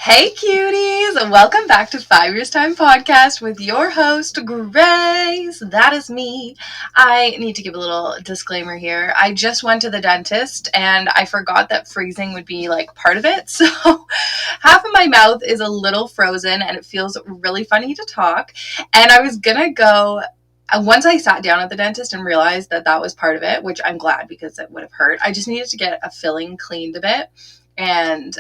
Hey cuties! Welcome back to 5 Years Time Podcast with your host, Grace. That is me. I need to give a little disclaimer here. I just went to the dentist and I forgot that freezing would be like part of it. So half of my mouth is a little frozen and it feels really funny to talk. And I was gonna go once I sat down at the dentist and realized that that was part of it, which I'm glad because it would have hurt. I just needed to get a filling cleaned a bit and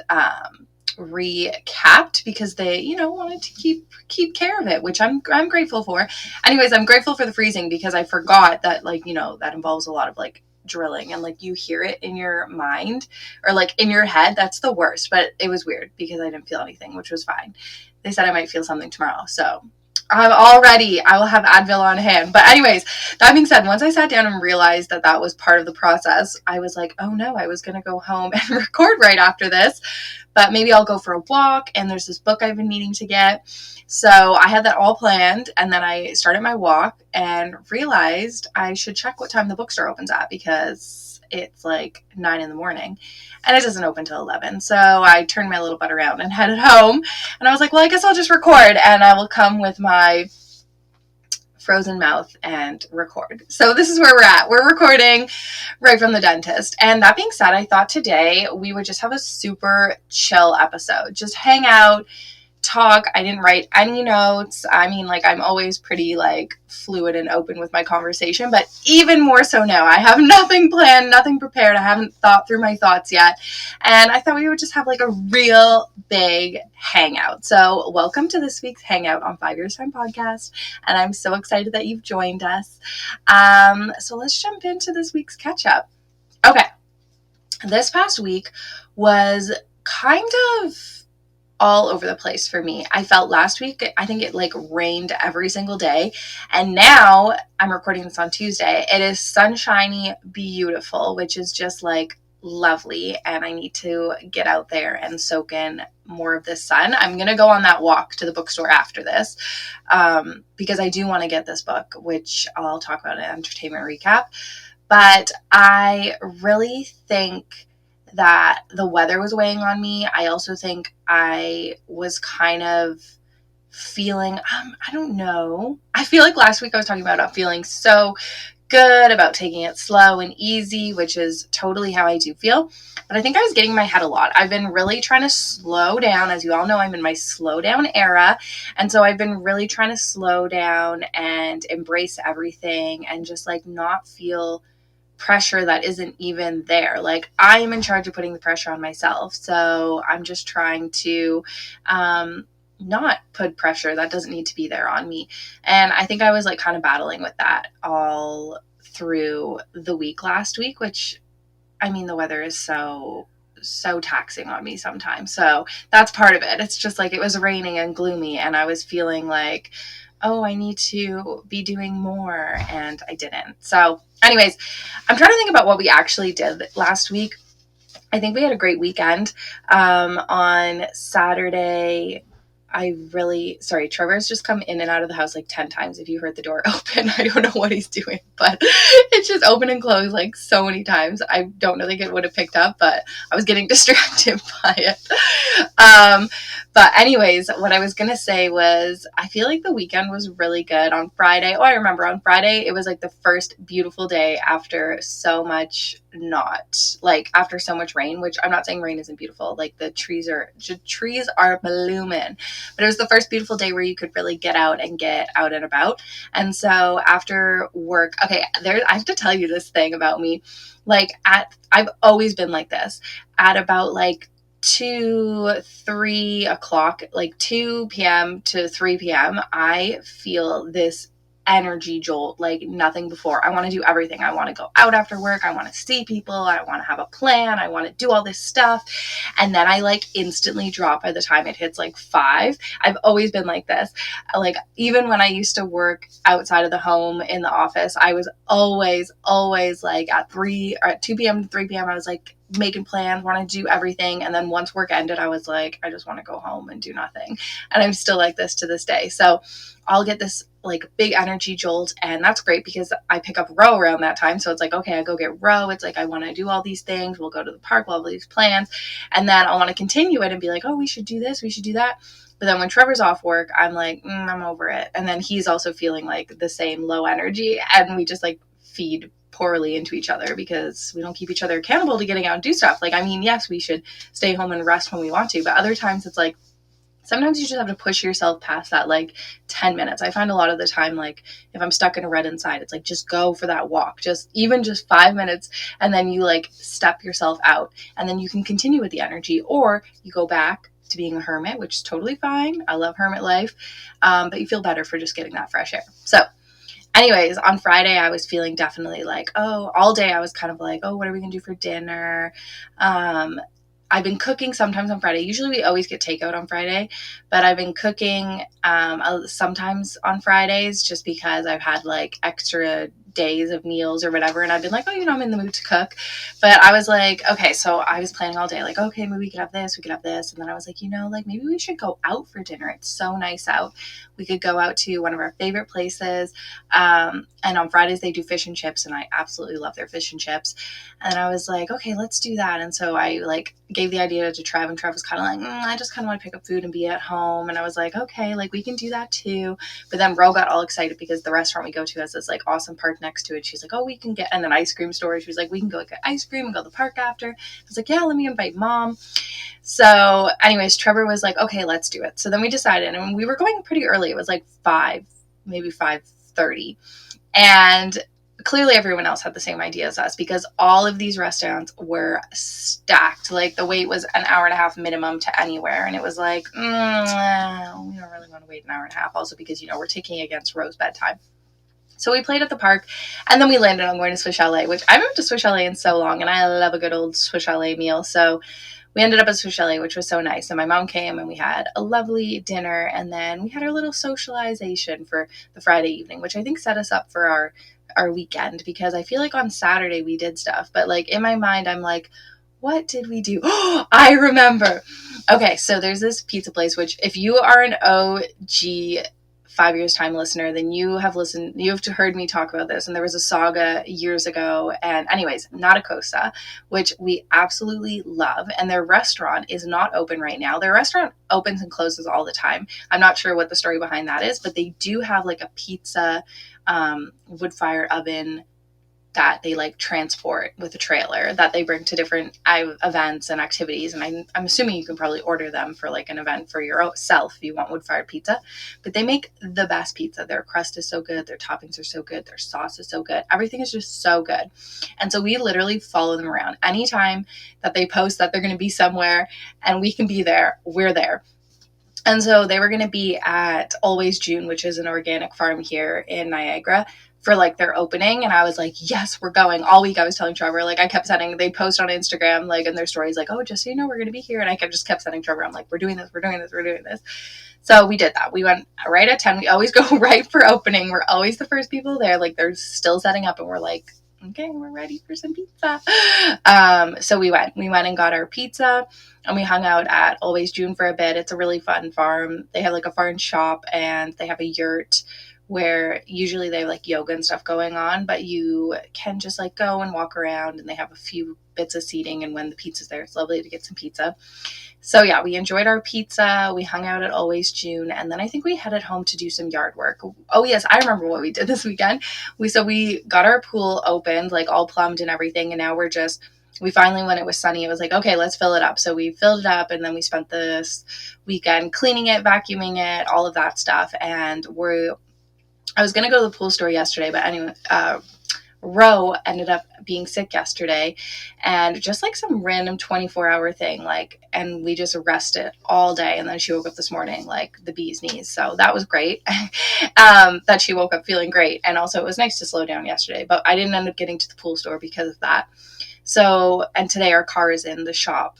recapped because they, wanted to keep care of it, which I'm grateful for. Anyways, I'm grateful for the freezing because I forgot that that involves a lot of drilling and you hear it in your mind or in your head. That's the worst, but it was weird because I didn't feel anything, which was fine. They said I might feel something tomorrow, so I'm all ready. I will have Advil on hand. But anyways, that being said, once I sat down and realized that that was part of the process, I was like, oh no, I was going to go home and record right after this. But maybe I'll go for a walk. And there's this book I've been needing to get. So I had that all planned. And then I started my walk and realized I should check what time the bookstore opens at because it's 9 in the morning and it doesn't open till 11. So I turned my little butt around and headed home. And I was like, well, I guess I'll just record and I will come with my frozen mouth and record. So this is where we're at. We're recording right from the dentist. And that being said, I thought today we would just have a super chill episode. Just hang out, talk. I didn't write any notes. I mean, I'm always pretty fluid and open with my conversation, but even more so now. I have nothing planned, nothing prepared. I haven't thought through my thoughts yet. And I thought we would just have a real big hangout. So welcome to this week's hangout on 5 Years Time Podcast. And I'm so excited that you've joined us. So let's jump into this week's catch up. Okay. This past week was kind of all over the place for me. I felt last week, I think it rained every single day. And now I'm recording this on Tuesday. It is sunshiny, beautiful, which is just lovely. And I need to get out there and soak in more of this sun. I'm going to go on that walk to the bookstore after this because I do want to get this book, which I'll talk about in an entertainment recap. But I really think that the weather was weighing on me. I also think I was kind of feeling, I don't know. I feel like last week I was talking about feeling so good about taking it slow and easy, which is totally how I do feel. But I think I was getting in my head a lot. I've been really trying to slow down. As you all know, I'm in my slow down era. And so I've been really trying to slow down and embrace everything and just not feel pressure that isn't even there. I am in charge of putting the pressure on myself. So I'm just trying to not put pressure that doesn't need to be there on me. And I think I was kind of battling with that all through the week last week, which I mean, the weather is so taxing on me sometimes. So that's part of it. It's just it was raining and gloomy and I was feeling oh, I need to be doing more, and I didn't. So anyways, I'm trying to think about what we actually did last week. I think we had a great weekend. On Saturday, Trevor's just come in and out of the house 10 times. If you heard the door open, I don't know what he's doing, but it's just open and closed so many times. I don't think it would have picked up, but I was getting distracted by it. But anyways, what I was going to say was I feel the weekend was really good on Friday. Oh, I remember on Friday, it was the first beautiful day after so much after so much rain, which I'm not saying rain isn't beautiful. The trees are blooming. But it was the first beautiful day where you could really get out and about. And so after work, okay, I have to tell you this thing about me. I've always been like this. At about 3 o'clock, 2 p.m. to 3 p.m., I feel this energy jolt like nothing before. I want to do everything. I want to go out after work. I want to see people. I want to have a plan. I want to do all this stuff. And then I instantly drop by the time it hits 5. I've always been like this. Even when I used to work outside of the home in the office, I was always at 3 or at 2 p.m. to 3 p.m. I was making plans, want to do everything. And then once work ended, I was I just want to go home and do nothing. And I'm still like this to this day. So I'll get this like big energy jolt, and that's great because I pick up Ro around that time. So it's like, okay, I go get Ro. It's like, I want to do all these things. We'll go to the park. We'll have all these plans. And then I want to continue it and be like, oh, we should do this. We should do that. But then when Trevor's off work, I'm like, I'm over it. And then he's also feeling like the same low energy. And we just like feed poorly into each other because we don't keep each other accountable to getting out and do stuff. Like, I mean, yes, we should stay home and rest when we want to, but other times it's like, sometimes you just have to push yourself past that, like 10 minutes. I find a lot of the time, like if I'm stuck in a rut inside, it's like, just go for that walk, even just 5 minutes. And then you like step yourself out and then you can continue with the energy, or you go back to being a hermit, which is totally fine. I love hermit life. But you feel better for just getting that fresh air. So anyways, on Friday, I was feeling definitely like, oh, all day I was kind of like, oh, what are we going to do for dinner? I've been cooking sometimes on Friday. Usually we always get takeout on Friday, but I've been cooking sometimes on Fridays just because I've had like extra days of meals or whatever. And I've been like, oh, I'm in the mood to cook. But I was like, okay, so I was planning all day, like, okay, maybe we could have this, we could have this. And then I was like, like maybe we should go out for dinner. It's so nice out. We could go out to one of our favorite places. And on Fridays they do fish and chips, and I absolutely love their fish and chips. And I was like, okay, let's do that. And so I like gave the idea to Trev, and Trev was kind of like, I just kind of want to pick up food and be at home. And I was like, okay, like we can do that too. But then Ro got all excited because the restaurant we go to has this like awesome park next to it. She's like, oh, we can get, and an ice cream store. She was like, we can go get ice cream and go to the park after. I was like, yeah, let me invite Mom. So anyways, Trevor was like, okay, let's do it. So then we decided, and we were going pretty early. It was like 5, maybe 5:30. And clearly everyone else had the same idea as us because all of these restaurants were stacked. Like the wait was an hour and a half minimum to anywhere. And it was like, we don't really want to wait an hour and a half. Also because, we're taking against Ro's bedtime. So we played at the park, and then we landed on going to Swiss Chalet, which I haven't been to Swiss Chalet in so long, and I love a good old Swiss Chalet meal. So we ended up at Swiss Chalet, which was so nice. And my mom came, and we had a lovely dinner, and then we had our little socialization for the Friday evening, which I think set us up for our weekend, because I feel like on Saturday we did stuff, but like in my mind I'm like, what did we do? Oh, I remember. Okay, so there's this pizza place, which if you are an OG 5 years time listener, then you have heard me talk about this. And there was a saga years ago, and anyways, Nata Costa, which we absolutely love. And their restaurant is not open right now. Their restaurant opens and closes all the time. I'm not sure what the story behind that is, but they do have like a pizza wood fire oven that they like transport with a trailer that they bring to different events and activities. And I'm assuming you can probably order them for like an event for yourself if you want wood-fired pizza. But they make the best pizza. Their crust is so good. Their toppings are so good. Their sauce is so good. Everything is just so good. And so we literally follow them around. Anytime that they post that they're going to be somewhere and we can be there, we're there. And so they were going to be at Always June, which is an organic farm here in Niagara, for like their opening. And I was like, yes, we're going. All week I was telling Trevor, like I kept sending, they post on Instagram, like in their stories, like, oh, just so you know, we're going to be here. And I just kept sending Trevor, I'm like, we're doing this. So we did that. We went right at 10. We always go right for opening. We're always the first people there. Like they're still setting up and we're like, okay, we're ready for some pizza. So we went and got our pizza, and we hung out at Always June for a bit. It's a really fun farm. They have like a farm shop, and they have a yurt where usually they have like yoga and stuff going on, but you can just like go and walk around, and they have a few bits of seating. And when the pizza's there, it's lovely to get some pizza. So yeah, we enjoyed our pizza. We hung out at Always June, and then I think we headed home to do some yard work. Oh yes, I remember what we did this weekend. We got our pool opened, like all plumbed and everything, and now we finally, when it was sunny, it was like, okay, let's fill it up. So we filled it up, and then we spent this weekend cleaning it, vacuuming it, all of that stuff. And I was going to go to the pool store yesterday, but anyway, Ro ended up being sick yesterday, and just like some random 24-hour thing, like, and we just rested all day. And then she woke up this morning like the bee's knees. So that was great. That she woke up feeling great. And also it was nice to slow down yesterday, but I didn't end up getting to the pool store because of that. So, and today our car is in the shop,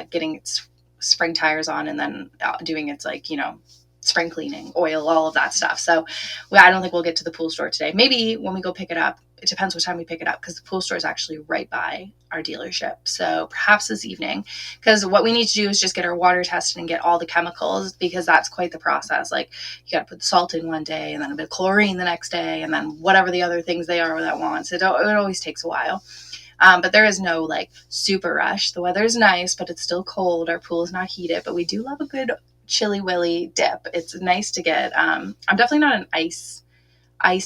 getting its spring tires on, and then doing its like, spring cleaning, oil, all of that stuff. So I don't think we'll get to the pool store today. Maybe when we go pick it up, it depends what time we pick it up, because the pool store is actually right by our dealership. So perhaps this evening, because what we need to do is just get our water tested and get all the chemicals, because that's quite the process. Like, you got to put the salt in one day, and then a bit of chlorine the next day, and then whatever the other things they are that wants. It always takes a while. But there is no like super rush. The weather is nice, but it's still cold. Our pool is not heated, but we do love a good chilly willy dip. It's nice to get. I'm definitely not an ice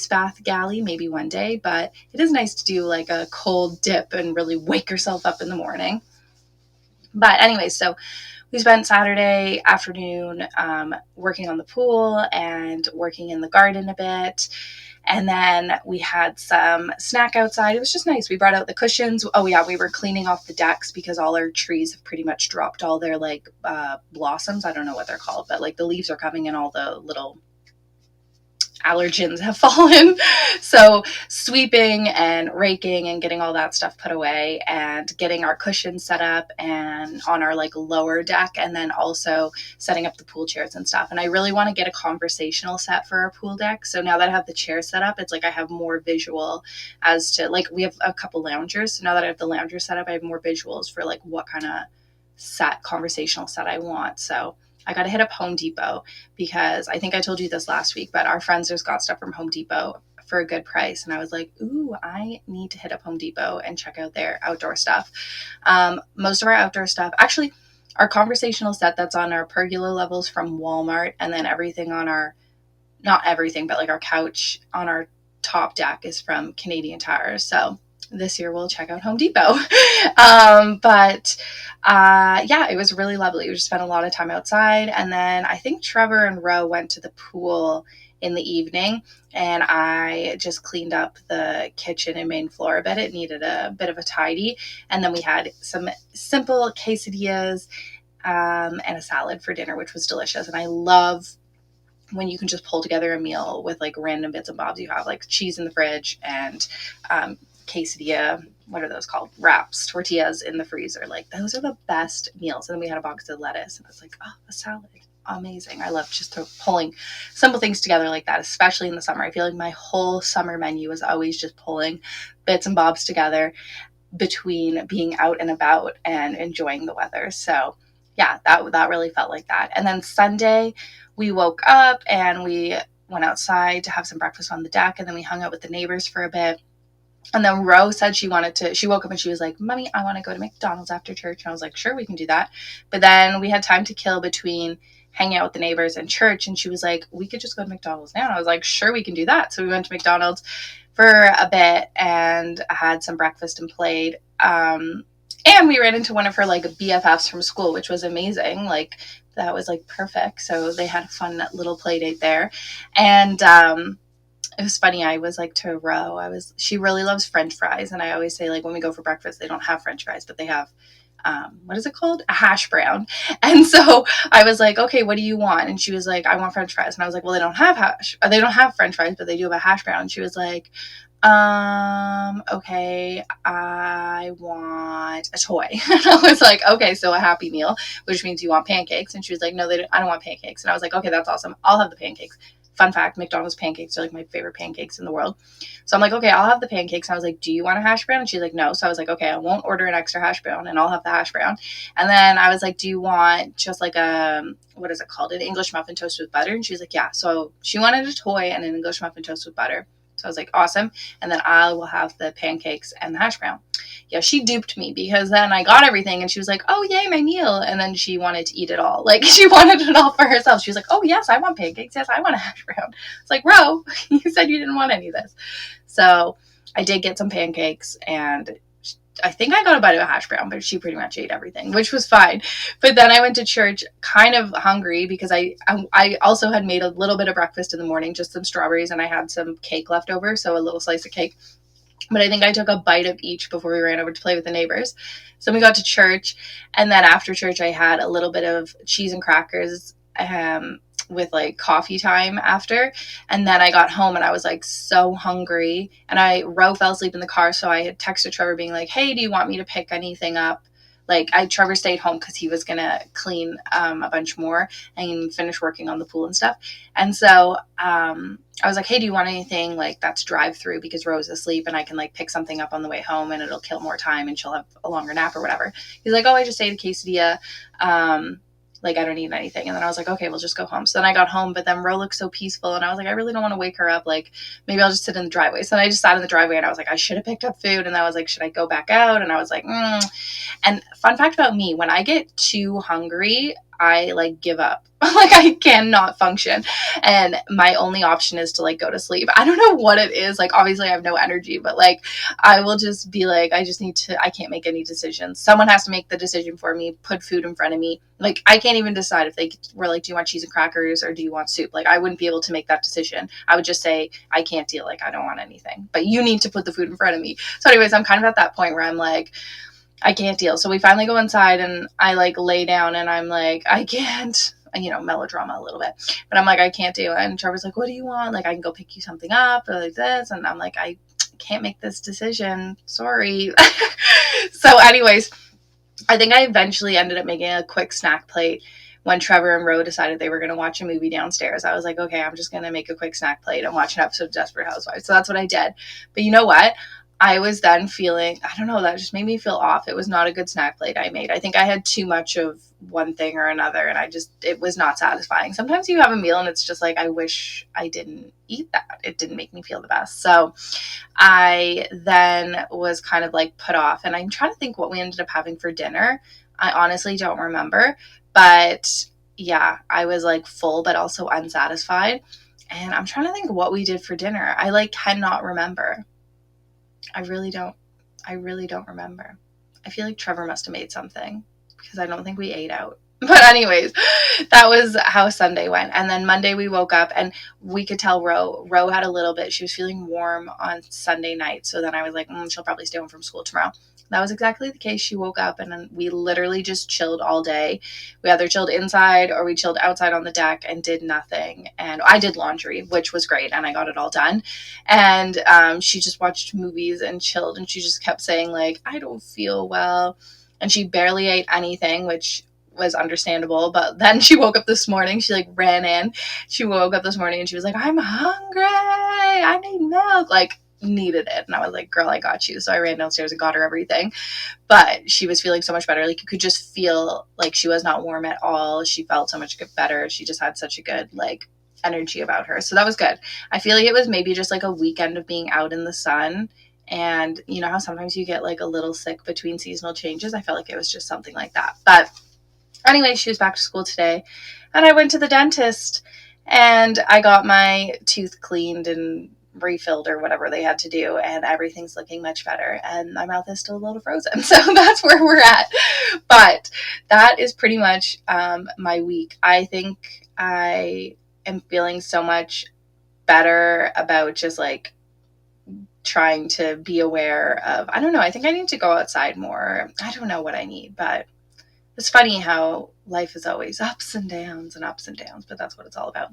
bath galley, maybe one day, but it is nice to do like a cold dip and really wake yourself up in the morning. But anyway, so we spent Saturday afternoon working on the pool and working in the garden a bit. And then we had some snack outside. It was just nice. We brought out the cushions. Oh yeah, we were cleaning off the decks because all our trees have pretty much dropped all their like blossoms. I don't know what they're called, but like the leaves are coming and all the little allergens have fallen. So sweeping and raking and getting all that stuff put away and getting our cushions set up and on our like lower deck, and then also setting up the pool chairs and stuff. And I really want to get a conversational set for our pool deck. So now that I have the chair set up, it's like I have more visual as to like, we have a couple loungers. So now that I have the lounger set up, I have more visuals for like what kind of conversational set I want. So I got to hit up Home Depot, because I think I told you this last week, but our friends just got stuff from Home Depot for a good price. And I was like, ooh, I need to hit up Home Depot and check out their outdoor stuff. Most of our outdoor stuff, actually, our conversational set that's on our pergola levels from Walmart, and then everything on our, not everything, but like our couch on our top deck is from Canadian Tire. So this year we'll check out Home Depot. Yeah, it was really lovely. We just spent a lot of time outside. And then I think Trevor and Ro went to the pool in the evening, and I just cleaned up the kitchen and main floor a bit. It needed a bit of a tidy. And then we had some simple quesadillas and a salad for dinner, which was delicious. And I love when you can just pull together a meal with like random bits and bobs you have, like cheese in the fridge and quesadilla, what are those called? Wraps, tortillas in the freezer. Like, those are the best meals. And then we had a box of lettuce, and I was like, oh, a salad. Amazing. I love just pulling simple things together like that, especially in the summer. I feel like my whole summer menu is always just pulling bits and bobs together between being out and about and enjoying the weather. So yeah, that really felt like that. And then Sunday, we woke up and we went outside to have some breakfast on the deck, and then we hung out with the neighbors for a bit. And then Ro said she woke up and she was like, Mommy, I want to go to McDonald's after church. And I was like, sure, we can do that. But then we had time to kill between hanging out with the neighbors and church. And she was like, we could just go to McDonald's now. And I was like, sure, we can do that. So we went to McDonald's for a bit and had some breakfast and played. And we ran into one of her like BFFs from school, which was amazing. Like, that was like perfect. So they had a fun little play date there. And, it was funny. I was like to Ro, she really loves French fries. And I always say, like, when we go for breakfast, they don't have French fries, but they have, what is it called? A hash brown. And so I was like, okay, what do you want? And she was like, I want French fries. And I was like, well, they don't have French fries, but they do have a hash brown. And she was like, okay, I want a toy. And I was like, okay, so a Happy Meal, which means you want pancakes. And she was like, no, I don't want pancakes. And I was like, okay, that's awesome. I'll have the pancakes. Fun fact, McDonald's pancakes are like my favorite pancakes in the world. So I'm like, okay, I'll have the pancakes. And I was like, do you want a hash brown? And she's like, no. So I was like, okay, I won't order an extra hash brown, and I'll have the hash brown. And then I was like, do you want just like what is it called? An English muffin toast with butter? And she was like, yeah. So she wanted a toy and an English muffin toast with butter. So I was like, awesome. And then I will have the pancakes and the hash brown. Yeah, she duped me, because then I got everything and she was like, oh, yay, my meal. And then she wanted to eat it all. Like, she wanted it all for herself. She was like, oh, yes, I want pancakes. Yes, I want a hash brown. It's like, Ro, you said you didn't want any of this. So I did get some pancakes, and I think I got a bite of a hash brown, but she pretty much ate everything, which was fine. But then I went to church kind of hungry, because I also had made a little bit of breakfast in the morning, just some strawberries, and I had some cake left over, so a little slice of cake. But I think I took a bite of each before we ran over to play with the neighbors. So we got to church, and then after church I had a little bit of cheese and crackers with like coffee time after. And then I got home and I was like so hungry, and Ro fell asleep in the car. So I had texted Trevor being like, hey, do you want me to pick anything up like Trevor stayed home because he was gonna clean a bunch more and finish working on the pool and stuff. And so I was like, hey, do you want anything like that's drive through, because Rose is asleep and I can like pick something up on the way home and it'll kill more time and she'll have a longer nap or whatever. He's like, oh, I just ate a quesadilla. Like, I don't need anything. And then I was like, okay, we'll just go home. So then I got home, but then Ro looked so peaceful and I was like, I really don't want to wake her up. Like, maybe I'll just sit in the driveway. So then I just sat in the driveway and I was like, I should have picked up food. And I was like, should I go back out? And I was like, And fun fact about me, when I get too hungry, I like give up. Like, I cannot function. And my only option is to like go to sleep. I don't know what it is. Like, obviously I have no energy, but like, I will just be like, I can't make any decisions. Someone has to make the decision for me, put food in front of me. Like, I can't even decide if they were like, do you want cheese and crackers or do you want soup? Like, I wouldn't be able to make that decision. I would just say, I can't deal. Like, I don't want anything, but you need to put the food in front of me. So anyways, I'm kind of at that point where I'm like, I can't deal. So we finally go inside and I like lay down and I'm like, I can't, melodrama a little bit, but I'm like, I can't do it. And Trevor's like, what do you want? Like, I can go pick you something up or like this. And I'm like, I can't make this decision. Sorry. So anyways, I think I eventually ended up making a quick snack plate when Trevor and Ro decided they were going to watch a movie downstairs. I was like, okay, I'm just going to make a quick snack plate and watch an episode of Desperate Housewives. So that's what I did. But you know what? I was then feeling, I don't know, that just made me feel off. It was not a good snack plate I made. I think I had too much of one thing or another, and it was not satisfying. Sometimes you have a meal and it's just like, I wish I didn't eat that. It didn't make me feel the best. So I then was kind of like put off, and I'm trying to think what we ended up having for dinner. I honestly don't remember, but yeah, I was like full, but also unsatisfied. And I'm trying to think what we did for dinner. I like cannot remember. I really don't remember. I feel like Trevor must have made something because I don't think we ate out. But anyways, that was how Sunday went. And then Monday we woke up and we could tell Ro had a little bit. She was feeling warm on Sunday night. So then I was like, she'll probably stay home from school tomorrow. That was exactly the case. She woke up and then we literally just chilled all day. We either chilled inside or we chilled outside on the deck and did nothing. And I did laundry, which was great. And I got it all done. And she just watched movies and chilled. And she just kept saying like, I don't feel well. And she barely ate anything, which was understandable. But then she woke up this morning. She like ran in. She woke up this morning and she was like, I'm hungry. I need milk. Like, needed it. And I was like, girl, I got you. So I ran downstairs and got her everything. But she was feeling so much better. Like, you could just feel like she was not warm at all. She felt so much better. She just had such a good like energy about her. So that was good. I feel like it was maybe just like a weekend of being out in the sun. And you know how sometimes you get like a little sick between seasonal changes? I felt like it was just something like that. But anyway, she was back to school today and I went to the dentist and I got my tooth cleaned and refilled or whatever they had to do, and everything's looking much better, and my mouth is still a little frozen. So that's where we're at. But that is pretty much my week. I think I am feeling so much better about just like trying to be aware of, I don't know, I think I need to go outside more. I don't know what I need, but it's funny how life is always ups and downs, but that's what it's all about.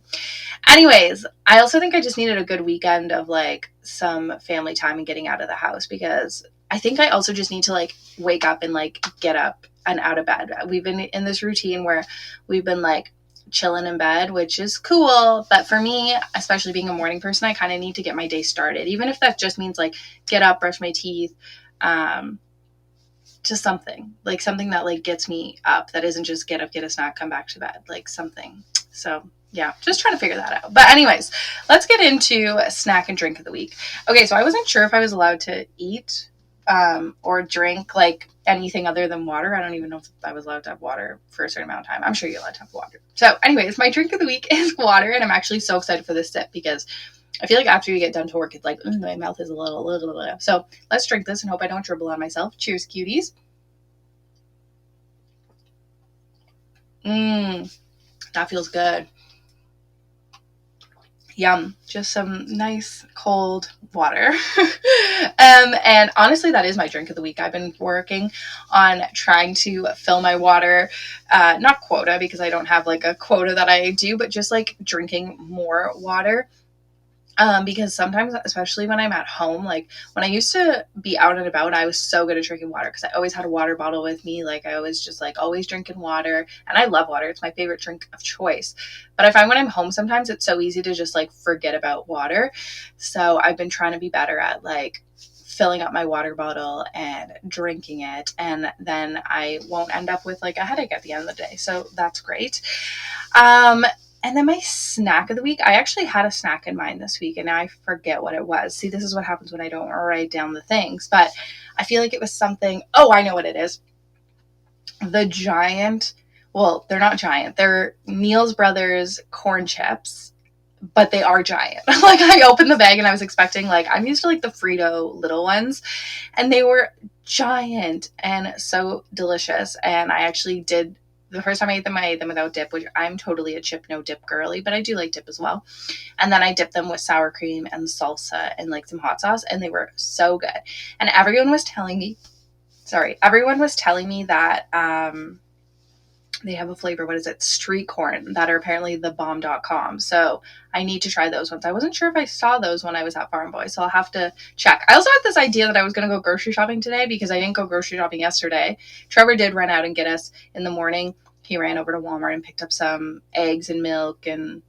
Anyways, I also think I just needed a good weekend of like some family time and getting out of the house, because I think I also just need to like wake up and like get up and out of bed. We've been in this routine where we've been like chilling in bed, which is cool. But for me, especially being a morning person, I kind of need to get my day started, even if that just means like get up, brush my teeth, just something that like gets me up, that isn't just get up, get a snack, come back to bed, like something. So yeah, just trying to figure that out. But anyways, let's get into snack and drink of the week. Okay, so I wasn't sure if I was allowed to eat or drink like anything other than water. I don't even know if I was allowed to have water for a certain amount of time. I'm sure you're allowed to have water. So anyways, my drink of the week is water, and I'm actually so excited for this sip because I feel like after you get done to work, it's like, my mouth is a little. So let's drink this and hope I don't dribble on myself. Cheers, cuties. That feels good. Yum. Just some nice cold water. And honestly, that is my drink of the week. I've been working on trying to fill my water, not quota, because I don't have like a quota that I do, but just like drinking more water. Because sometimes, especially when I'm at home, like when I used to be out and about, I was so good at drinking water because I always had a water bottle with me. Like I was just like always drinking water, and I love water. It's my favorite drink of choice. But I find when I'm home, sometimes it's so easy to just like forget about water. So I've been trying to be better at like filling up my water bottle and drinking it, and then I won't end up with like a headache at the end of the day. So that's great. Um, and then my snack of the week, I actually had a snack in mind this week and now I forget what it was. See, this is what happens when I don't write down the things, but I feel like it was something. Oh, I know what it is. The giant, well, they're not giant. They're Neil's Brothers corn chips, but they are giant. Like I opened the bag and I was expecting like, I'm used to like the Frito little ones, and they were giant and so delicious. And I actually did, the first time I ate them without dip, which I'm totally a chip no dip girly, but I do like dip as well. And then I dipped them with sour cream and salsa and like some hot sauce, and they were so good. And everyone was telling me that they have a flavor, what is it, street corn, that are apparently the bomb.com. So I need to try those ones. I wasn't sure if I saw those when I was at Farm Boy, so I'll have to check. I also had this idea that I was going to go grocery shopping today because I didn't go grocery shopping yesterday. Trevor did run out and get us in the morning. He ran over to Walmart and picked up some eggs and milk and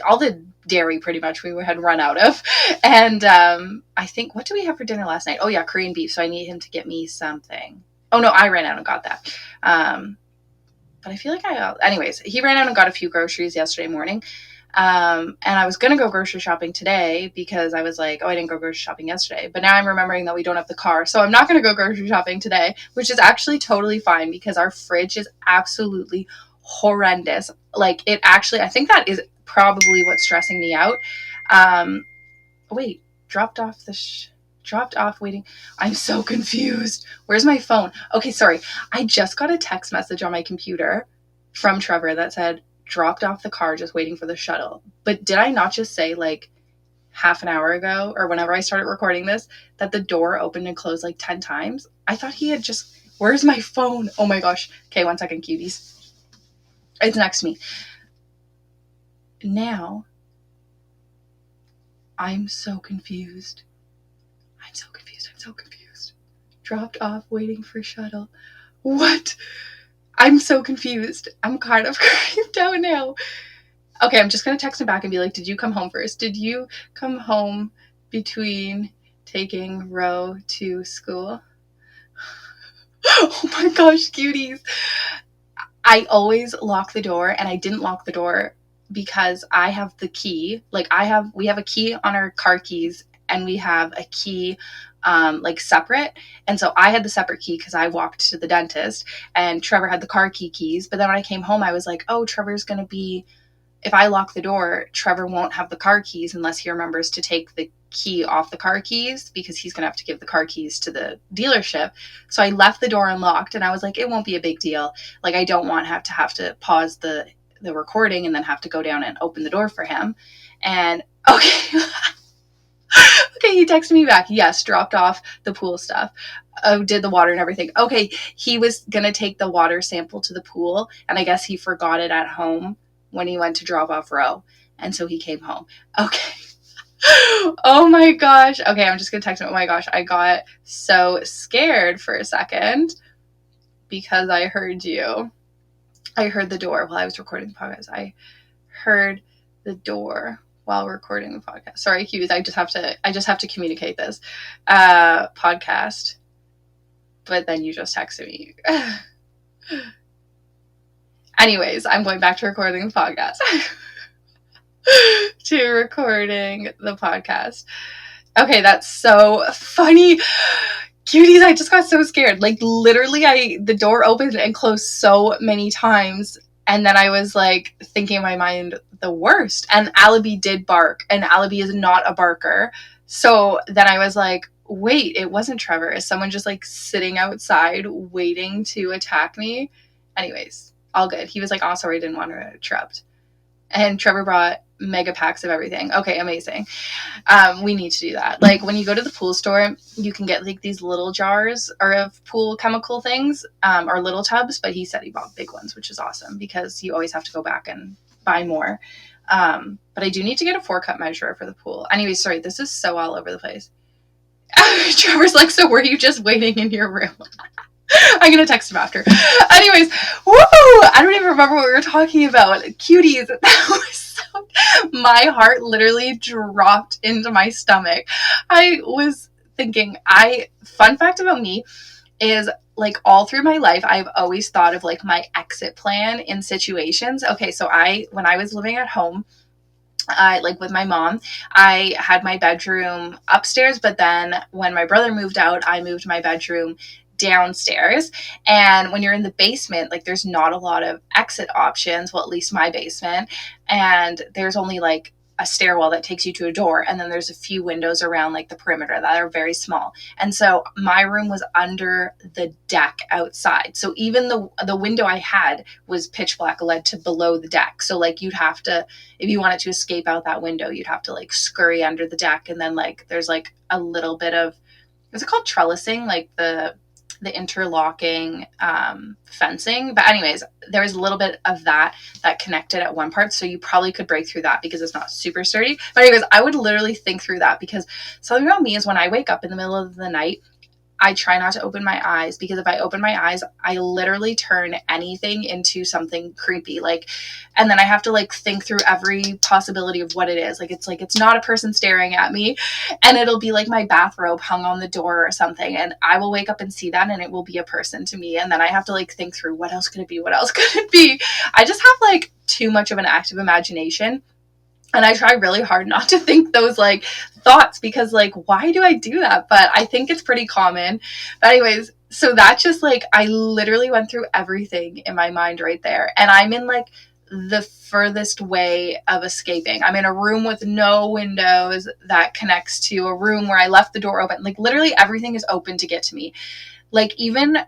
all the dairy pretty much we had run out of. And I think, what did we have for dinner last night? Oh yeah, Korean beef. So I need him to get me something. Oh no, I ran out and got that. But I feel like anyways, he ran out and got a few groceries yesterday morning. And I was going to go grocery shopping today because I was like, oh, I didn't go grocery shopping yesterday. But now I'm remembering that we don't have the car. So I'm not going to go grocery shopping today, which is actually totally fine because our fridge is absolutely horrendous. Like it actually, I think that is probably what's stressing me out. Wait, dropped off waiting. I'm so confused. Where's my phone? Okay, sorry. I just got a text message on my computer from Trevor that said, dropped off the car, just waiting for the shuttle. But did I not just say like half an hour ago or whenever I started recording this that the door opened and closed like 10 times? I thought he had just, where's my phone? Oh my gosh. Okay, 1 second, cuties. It's next to me. Now, I'm so confused. Dropped off, waiting for shuttle. What? I'm so confused. I'm kind of creeped out now. Okay, I'm just going to text him back and be like, did you come home first? Did you come home between taking Ro to school? Oh my gosh, cuties. I always lock the door, and I didn't lock the door because I have the key. Like we have a key on our car keys, and we have a key like separate. And so I had the separate key because I walked to the dentist, and Trevor had the car key keys. But then when I came home, I was like, oh, Trevor's going to be, if I lock the door, Trevor won't have the car keys unless he remembers to take the key off the car keys because he's going to have to give the car keys to the dealership. So I left the door unlocked, and I was like, it won't be a big deal. Like I don't want to have to pause the recording and then have to go down and open the door for him. And okay. Okay, he texted me back. Yes, dropped off the pool stuff. Did the water and everything. Okay, he was going to take the water sample to the pool, and I guess he forgot it at home when he went to drop off Ro, and so he came home. Okay. Oh my gosh. Okay, I'm just going to text him. Oh my gosh, I got so scared for a second because I heard you. I heard the door while I was recording the podcast. I heard the door while recording the podcast. Sorry, Hughes. I just have to communicate this podcast. But then you just texted me. Anyways, I'm going back to recording the podcast. Okay, that's so funny. Cuties, I just got so scared. Like literally the door opened and closed so many times. And then I was like thinking in my mind the worst. And Alibi did bark, and Alibi is not a barker. So then I was like, wait, it wasn't Trevor. Is someone just like sitting outside waiting to attack me? Anyways, all good. He was like, oh, sorry, I didn't want to interrupt. And Trevor brought mega packs of everything. Okay, amazing. We need to do that. Like when you go to the pool store, you can get like these little jars or of pool chemical things, or little tubs, but he said he bought big ones, which is awesome because you always have to go back and buy more. But I do need to get a 4-cup measurer for the pool. Anyway, sorry, this is so all over the place. Trevor's like, so were you just waiting in your room? I'm going to text him after. Anyways, woo! I don't even remember what we were talking about. Cuties. That was so... My heart literally dropped into my stomach. I was thinking, fun fact about me is, like, all through my life, I've always thought of, like, my exit plan in situations. Okay, so when I was living at home, like with my mom, I had my bedroom upstairs, but then when my brother moved out, I moved my bedroom downstairs. And when you're in the basement, like, there's not a lot of exit options, well, at least my basement, and there's only like a stairwell that takes you to a door, and then there's a few windows around like the perimeter that are very small. And so my room was under the deck outside, so even the window I had was pitch black, led to below the deck. So like, you'd have to, if you wanted to escape out that window, you'd have to like scurry under the deck. And then like, there's like a little bit of, is it called trellising, like the interlocking fencing? But anyways, there was a little bit of that connected at one part, so you probably could break through that because it's not super sturdy. But anyways, I would literally think through that, because something about me is, when I wake up in the middle of the night, I try not to open my eyes, because if I open my eyes, I literally turn anything into something creepy. Like, and then I have to like think through every possibility of what it is. Like, it's not a person staring at me, and it'll be like my bathrobe hung on the door or something. And I will wake up and see that, and it will be a person to me. And then I have to like think through, what else could it be? What else could it be? I just have like too much of an active imagination. And I try really hard not to think those like thoughts, because like, why do I do that? But I think it's pretty common. But anyways, so that just like, I literally went through everything in my mind right there. And I'm in like the furthest way of escaping. I'm in a room with no windows that connects to a room where I left the door open. Like, literally everything is open to get to me. Like, even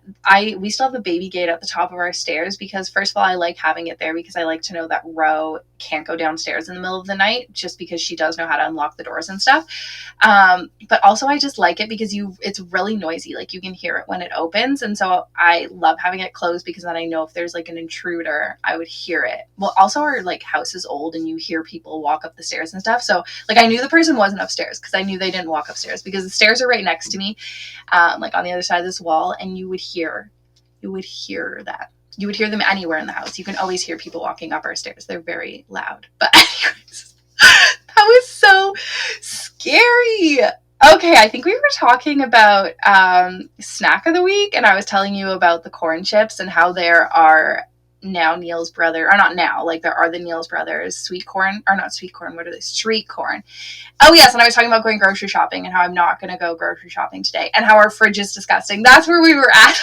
we still have a baby gate at the top of our stairs, because first of all, I like having it there because I like to know that Ro can't go downstairs in the middle of the night, just because she does know how to unlock the doors and stuff. But also I just like it because it's really noisy. Like, you can hear it when it opens. And so I love having it closed, because then I know if there's like an intruder, I would hear it. Well, also our like house is old, and you hear people walk up the stairs and stuff. So like, I knew the person wasn't upstairs because I knew they didn't walk upstairs, because the stairs are right next to me, like on the other side of this wall, and you would hear that. You would hear them anywhere in the house. You can always hear people walking up our stairs. They're very loud. But anyways, that was so scary. Okay, I think we were talking about snack of the week, and I was telling you about the corn chips and how there are now Neil's brother, or not now, like there are the Neil's brothers sweet corn, or not sweet corn, what are they? Street corn. Oh yes, and I was talking about going grocery shopping and how I'm not going to go grocery shopping today, and how our fridge is disgusting. That's where we were at.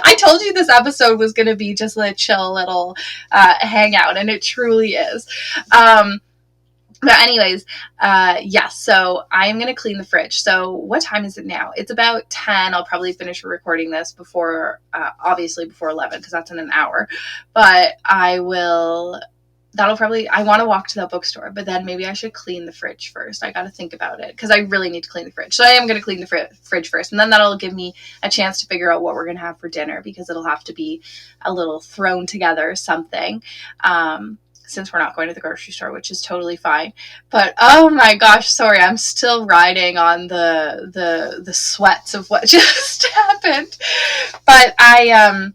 I told you this episode was going to be just a chill little hangout, and it truly is. But anyways, yes, so I'm going to clean the fridge. So what time is it now? It's about 10. I'll probably finish recording this before, obviously before 11, because that's in an hour. But I want to walk to the bookstore, but then maybe I should clean the fridge first. I got to think about it, because I really need to clean the fridge. So I am going to clean the fridge first, and then that'll give me a chance to figure out what we're going to have for dinner, because it'll have to be a little thrown together something. Since we're not going to the grocery store, which is totally fine. But oh my gosh, sorry, I'm still riding on the sweats of what just happened. But I'm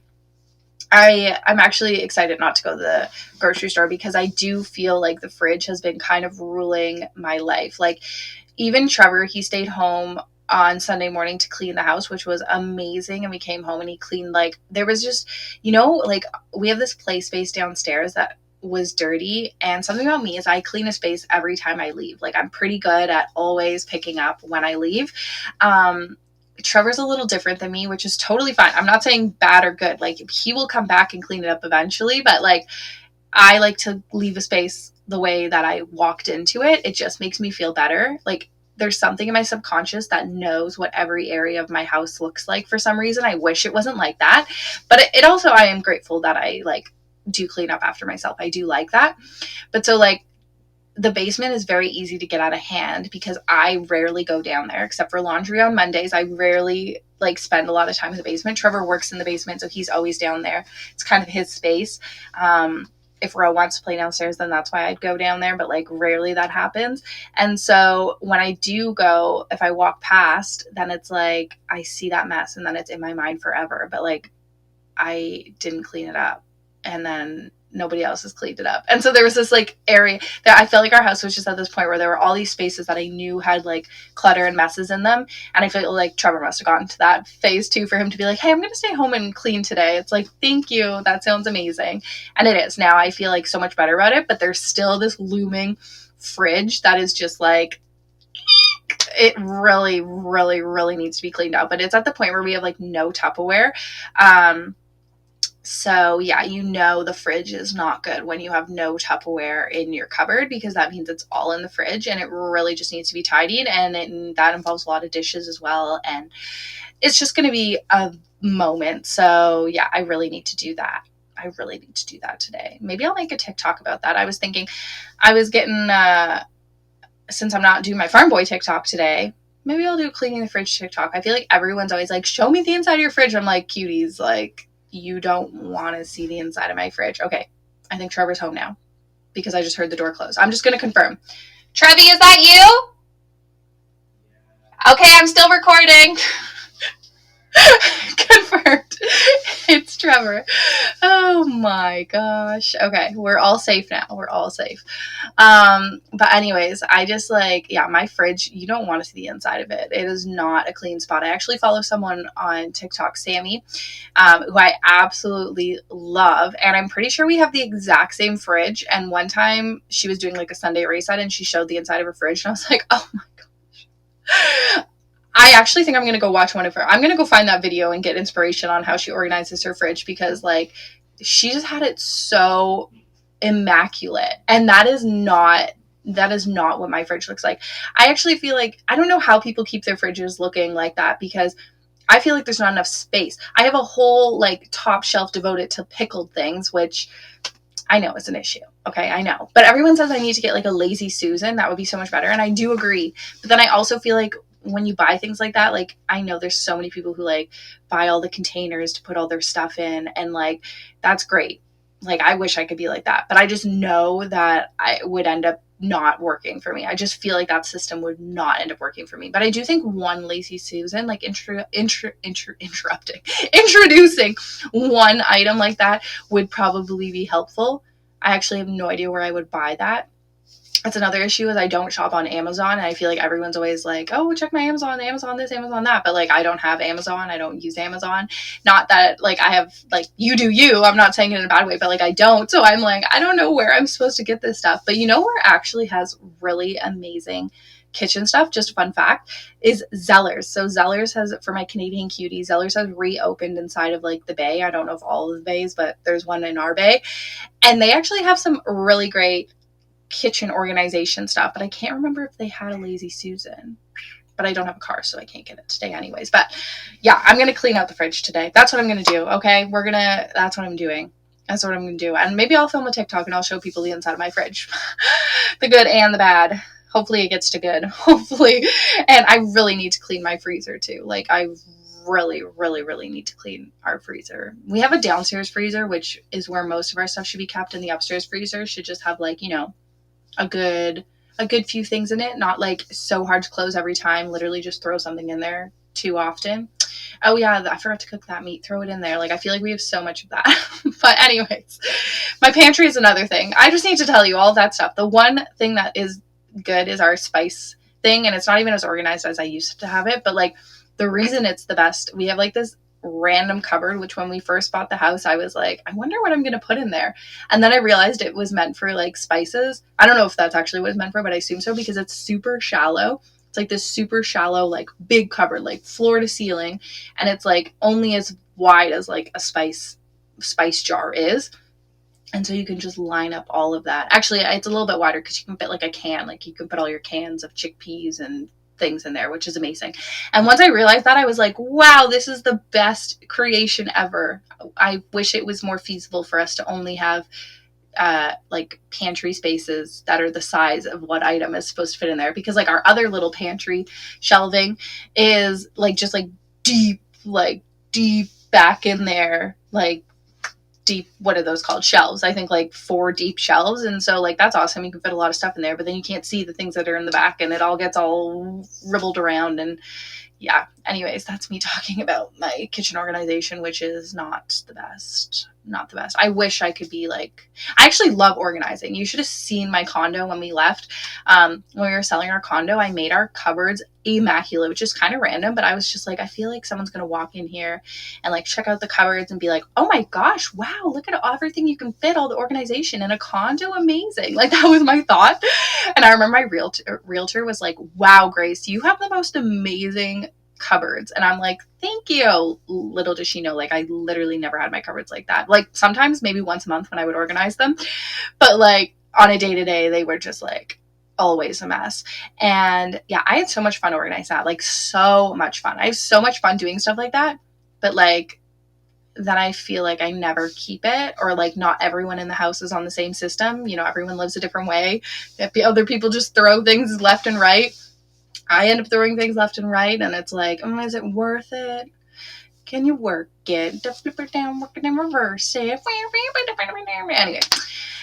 actually excited not to go to the grocery store, because I do feel like the fridge has been kind of ruling my life. Like, even Trevor, he stayed home on Sunday morning to clean the house, which was amazing. And we came home and he cleaned, like, there was just, like, we have this play space downstairs that was dirty, and something about me is I clean a space every time I leave. Like, I'm pretty good at always picking up when I leave. Trevor's a little different than me, which is totally fine. I'm not saying bad or good. Like, he will come back and clean it up eventually, but like, I like to leave a space the way that I walked into it. It just makes me feel better. Like, there's something in my subconscious that knows what every area of my house looks like for some reason. I wish it wasn't like that, but it also, I am grateful that I like do clean up after myself. I do like that. But so like, the basement is very easy to get out of hand, because I rarely go down there except for laundry on Mondays. I rarely like spend a lot of time in the basement. Trevor works in the basement, so he's always down there. It's kind of his space. if Ro wants to play downstairs, then that's why I'd go down there. But like rarely that happens. And so when I do go, if I walk past, then it's like I see that mess and then it's in my mind forever. But like I didn't clean it up. And then nobody else has cleaned it up. And so there was this like area that I felt like our house was just at this point where there were all these spaces that I knew had like clutter and messes in them. And I feel like Trevor must have gotten to that phase too for him to be like, hey, I'm going to stay home and clean today. It's like, thank you. That sounds amazing. And it is. Now I feel like so much better about it, but there's still this looming fridge that is just like, it really, really, really needs to be cleaned out. But it's at the point where we have like no Tupperware. So yeah, you know the fridge is not good when you have no Tupperware in your cupboard, because that means it's all in the fridge and it really just needs to be tidied, and that involves a lot of dishes as well, and it's just going to be a moment. So yeah, I really need to do that. I really need to do that today. Maybe I'll make a TikTok about that. I was thinking I was getting, since I'm not doing my farm boy TikTok today, maybe I'll do cleaning the fridge TikTok. I feel like everyone's always like, show me the inside of your fridge. I'm like, cuties, like, you don't want to see the inside of my fridge. Okay, I think Trevor's home now because I just heard the door close. I'm just going to confirm. Trevi, is that you? Okay, I'm still recording. Confirmed. It's Trevor. Oh my gosh. Okay, we're all safe now. We're all safe. But anyways, I just like, yeah, my fridge, you don't want to see the inside of it. It is not a clean spot. I actually follow someone on TikTok, Sammy, who I absolutely love. And I'm pretty sure we have the exact same fridge. And one time she was doing like a Sunday race set and she showed the inside of her fridge. And I was like, oh my gosh. I actually think I'm going to go watch one of her. I'm going to go find that video and get inspiration on how she organizes her fridge, because like she just had it so immaculate. And that is not what my fridge looks like. I actually feel like, I don't know how people keep their fridges looking like that, because I feel like there's not enough space. I have a whole like top shelf devoted to pickled things, which I know is an issue. Okay, I know. But everyone says I need to get like a Lazy Susan. That would be so much better. And I do agree. But then I also feel like when you buy things like that, like I know there's so many people who like buy all the containers to put all their stuff in, and like that's great. Like I wish I could be like that, but I just know that I would end up not working for me. I just feel like that system would not end up working for me. But I do think one Lazy Susan, like introducing one item like that would probably be helpful. I actually have no idea where I would buy that. That's another issue, is I don't shop on Amazon, and I feel like everyone's always like, oh, check my Amazon this, Amazon that. But like, I don't have Amazon. I don't use Amazon. Not that like I have, like, you do you. I'm not saying it in a bad way, but like I don't. So I'm like, I don't know where I'm supposed to get this stuff. But you know where actually has really amazing kitchen stuff, just a fun fact, is Zellers. So Zellers has, for my Canadian cuties, Zellers has reopened inside of like the bay. I don't know if all of the bays, but there's one in our bay. And they actually have some really great kitchen organization stuff, but I can't remember if they had a Lazy Susan. But I don't have a car, so I can't get it today anyways. But yeah, I'm gonna clean out the fridge today. That's what I'm gonna do. Okay, that's what I'm doing. That's what I'm gonna do. And maybe I'll film a TikTok and I'll show people the inside of my fridge. The good and the bad. Hopefully it gets to good. Hopefully. And I really need to clean my freezer too. Like I really, really, really need to clean our freezer. We have a downstairs freezer, which is where most of our stuff should be kept, and the upstairs freezer should just have like, you know, a good few things in it, not like so hard to close every time, literally just throw something in there too often. Oh yeah, I forgot to cook that meat, throw it in there. Like I feel like we have so much of that. But anyways, my pantry is another thing. I just need to tell you all of that stuff. The one thing that is good is our spice thing, and it's not even as organized as I used to have it, but like the reason it's the best, we have like this random cupboard, which when we first bought the house, I was like, I wonder what I'm going to put in there. And then I realized it was meant for like spices. I don't know if that's actually what it's meant for, but I assume so, because it's super shallow. It's like this super shallow, like big cupboard, like floor to ceiling. And it's like only as wide as like a spice jar is. And so you can just line up all of that. Actually, it's a little bit wider because you can fit like a can, like you can put all your cans of chickpeas and things in there, which is amazing. And once I realized that, I was like, wow, this is the best creation ever. I wish it was more feasible for us to only have like pantry spaces that are the size of what item is supposed to fit in there, because like our other little pantry shelving is like just like deep back in there, like deep, what are those called, shelves, I think like 4 deep shelves, and so like that's awesome, you can fit a lot of stuff in there, but then you can't see the things that are in the back and it all gets all ribbled around. And yeah, anyways, that's me talking about my kitchen organization, which is not the best. Not the best. I wish I could be like, I actually love organizing. You should have seen my condo when we left. When we were selling our condo, I made our cupboards immaculate, which is kind of random, but I was just like, I feel like someone's going to walk in here and like check out the cupboards and be like, oh my gosh, wow, look at everything you can fit, all the organization in a condo. Amazing. Like that was my thought. And I remember my realtor was like, wow, Grace, you have the most amazing cupboards. And I'm like, thank you. Little does she know, like I literally never had my cupboards like that. Like sometimes maybe once a month when I would organize them, but like on a day-to-day they were just like always a mess. And yeah, I had so much fun organizing that, like so much fun. I have so much fun doing stuff like that, but like then I feel like I never keep it, or like not everyone in the house is on the same system. You know, everyone lives a different way. If other people just throw things left and right, I end up throwing things left and right, and it's like, is it worth it? Can you work it? Flip it down, work it in reverse it. Anyway.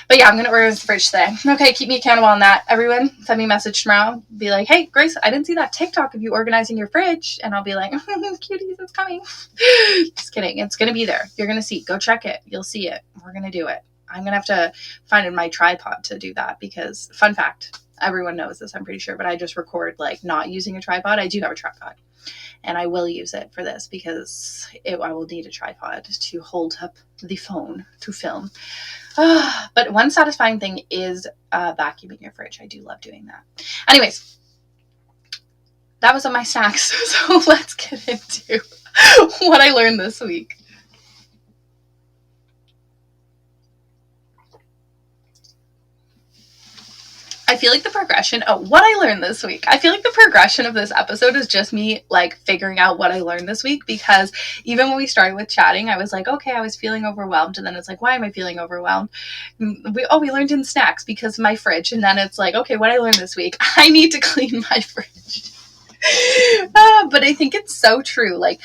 But yeah, I'm going to organize the fridge today. Okay, keep me accountable on that. Everyone, send me a message tomorrow. Be like, hey, Grace, I didn't see that TikTok of you organizing your fridge. And I'll be like, cuties, it's coming. Just kidding. It's going to be there. You're going to see. Go check it. You'll see it. We're going to do it. I'm going to have to find my tripod to do that because, fun fact, everyone knows this, I'm pretty sure, but I just record like not using a tripod. I do have a tripod. And I will use it for this because I will need a tripod to hold up the phone to film. But one satisfying thing is vacuuming your fridge. I do love doing that. Anyways, that was on my snacks. So let's get into what I learned this week. I feel like the progression of what I learned this week, I feel like the progression of this episode is just me like figuring out what I learned this week, because even when we started with chatting, I was like, okay, I was feeling overwhelmed. And then it's like, why am I feeling overwhelmed? We learned in snacks because my fridge. And then it's like, okay, what I learned this week, I need to clean my fridge. But I think it's so true. Like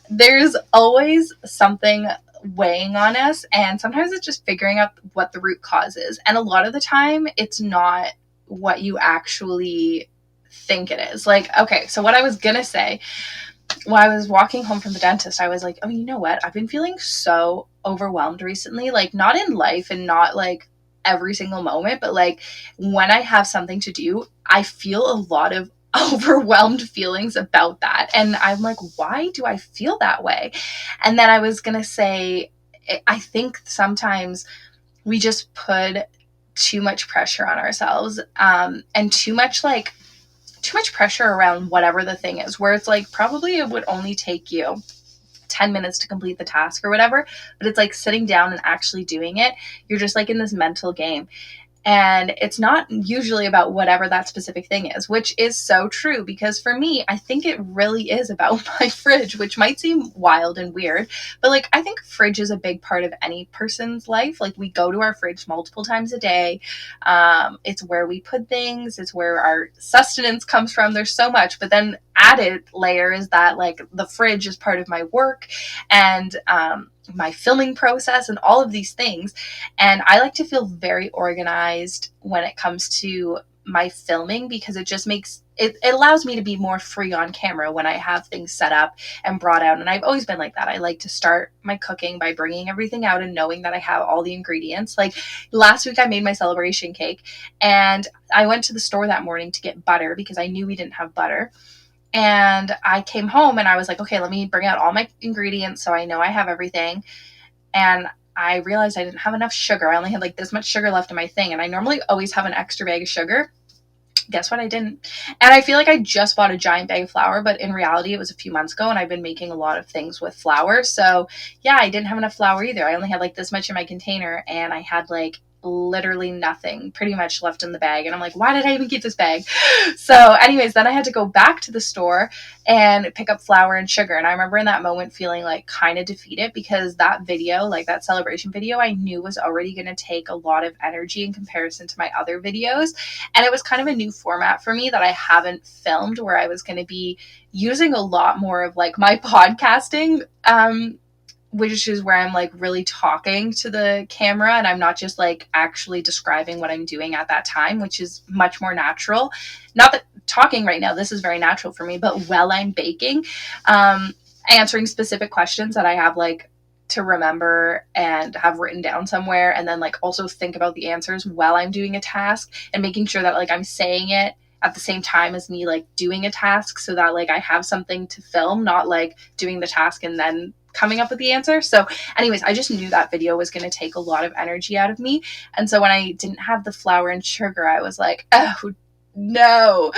there's always something weighing on us, and sometimes it's just figuring out what the root cause is. And a lot of the time it's not what you actually think it is. Like, okay, so what I was gonna say, when I was walking home from the dentist, I was like, oh, you know what? I've been feeling so overwhelmed recently, like not in life and not like every single moment, but like when I have something to do, I feel a lot of overwhelmed feelings about that. And I'm like, why do I feel that way? And then I was gonna say, I think sometimes we just put too much pressure on ourselves, and too much pressure around whatever the thing is, where it's like probably it would only take you 10 minutes to complete the task or whatever, but it's like sitting down and actually doing it, you're just like in this mental game. And it's not usually about whatever that specific thing is, which is so true, because for me, I think it really is about my fridge, which might seem wild and weird, but like I think fridge is a big part of any person's life. Like we go to our fridge multiple times a day. It's where we put things. It's where our sustenance comes from. There's so much, but then added layer is that like the fridge is part of my work and my filming process and all of these things. And I like to feel very organized when it comes to my filming, because it just makes it allows me to be more free on camera when I have things set up and brought out. And I've always been like that. I like to start my cooking by bringing everything out and knowing that I have all the ingredients. Like last week I made my celebration cake, and I went to the store that morning to get butter because I knew we didn't have butter. And I came home and I was like, okay, let me bring out all my ingredients so I know I have everything. And I realized I didn't have enough sugar. I only had like this much sugar left in my thing. And I normally always have an extra bag of sugar. Guess what? I didn't. And I feel like I just bought a giant bag of flour, but in reality, it was a few months ago and I've been making a lot of things with flour. So yeah, I didn't have enough flour either. I only had like this much in my container, and I had like literally nothing pretty much left in the bag. And I'm like, why did I even keep this bag? So anyways, then I had to go back to the store and pick up flour and sugar. And I remember in that moment feeling like kind of defeated, because that video, like that celebration video, I knew was already going to take a lot of energy in comparison to my other videos. And it was kind of a new format for me that I haven't filmed, where I was going to be using a lot more of like my podcasting which is where I'm like really talking to the camera and I'm not just like actually describing what I'm doing at that time, which is much more natural. Not that talking right now, this is very natural for me, but while I'm baking, answering specific questions that I have like to remember and have written down somewhere, and then like also think about the answers while I'm doing a task, and making sure that like I'm saying it at the same time as me like doing a task, so that like I have something to film, not like doing the task and then coming up with the answer. So anyways, I just knew that video was going to take a lot of energy out of me. And so when I didn't have the flour and sugar, I was like, oh no.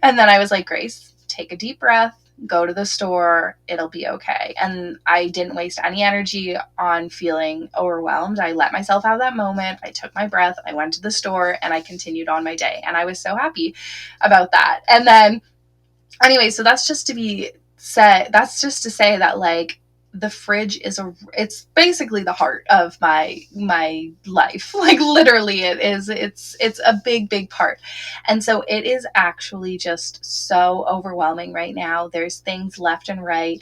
And then I was like, Grace, take a deep breath, go to the store, it'll be okay. And I didn't waste any energy on feeling overwhelmed. I let myself have that moment. I took my breath, I went to the store, and I continued on my day. And I was so happy about that. And then anyway, so that's just to say that like the fridge it's basically the heart of my life. Like literally it is, it's a big part. And so it is actually just so overwhelming right now. There's things left and right,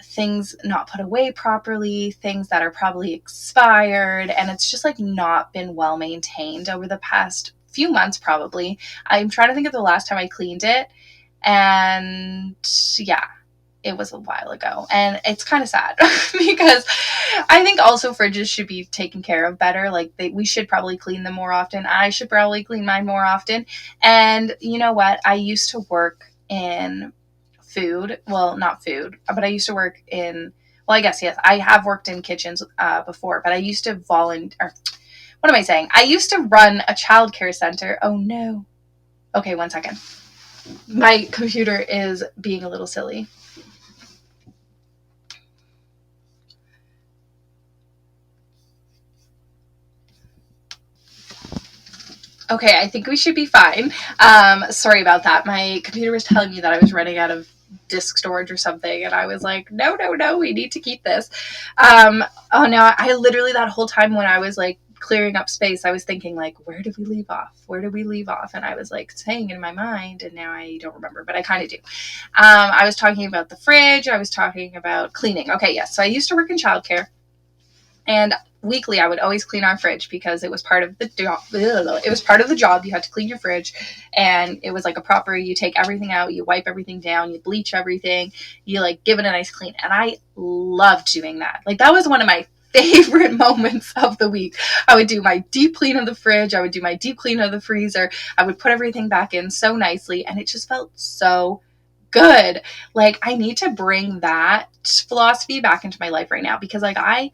things not put away properly, things that are probably expired, and it's just like not been well maintained over the past few months. Probably, I'm trying to think of the last time I cleaned it, and yeah, it was a while ago. And it's kind of sad because I think also fridges should be taken care of better. Like we should probably clean them more often. I should probably clean mine more often. And you know what? I used to work in food. Well, not food, but I used to work in, well, I guess, yes, I have worked in kitchens before, but I used to volunteer. What am I saying? I used to run a childcare center. Oh no. Okay, 1 second. My computer is being a little silly. Okay, I think we should be fine. Sorry about that. My computer was telling me that I was running out of disk storage or something, and I was like, no, we need to keep this. Oh no, I literally that whole time when I was like clearing up space, I was thinking like, where did we leave off? And I was like saying it in my mind, and now I don't remember, but I kind of do. I was talking about the fridge. I was talking about cleaning. Okay, yes. So I used to work in childcare, and weekly I would always clean our fridge because it was part of the job. It was part of the job. You had to clean your fridge, and it was like a proper, you take everything out, you wipe everything down, you bleach everything, you like give it a nice clean. And I loved doing that. Like that was one of my favorite moments of the week. I would do my deep clean of the fridge. I would do my deep clean of the freezer. I would put everything back in so nicely, and it just felt so good. Like I need to bring that philosophy back into my life right now, because like I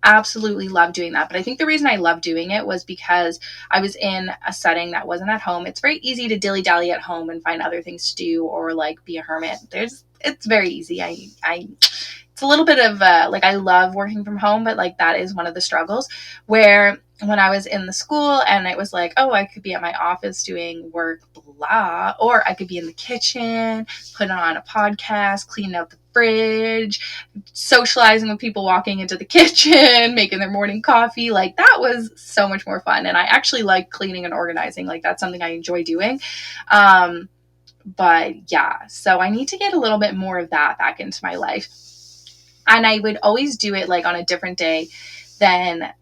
absolutely love doing that. But I think the reason I love doing it was because I was in a setting that wasn't at home. It's very easy to dilly-dally at home and find other things to do, or like be a hermit. It's very easy. It's a little bit of like I love working from home, but like that is one of the struggles. Where when I was in the school and it was like, oh, I could be at my office doing work, blah, or I could be in the kitchen, putting on a podcast, cleaning out the fridge, socializing with people walking into the kitchen, making their morning coffee. Like that was so much more fun. And I actually like cleaning and organizing. Like that's something I enjoy doing. But yeah, so I need to get a little bit more of that back into my life. And I would always do it like on a different day than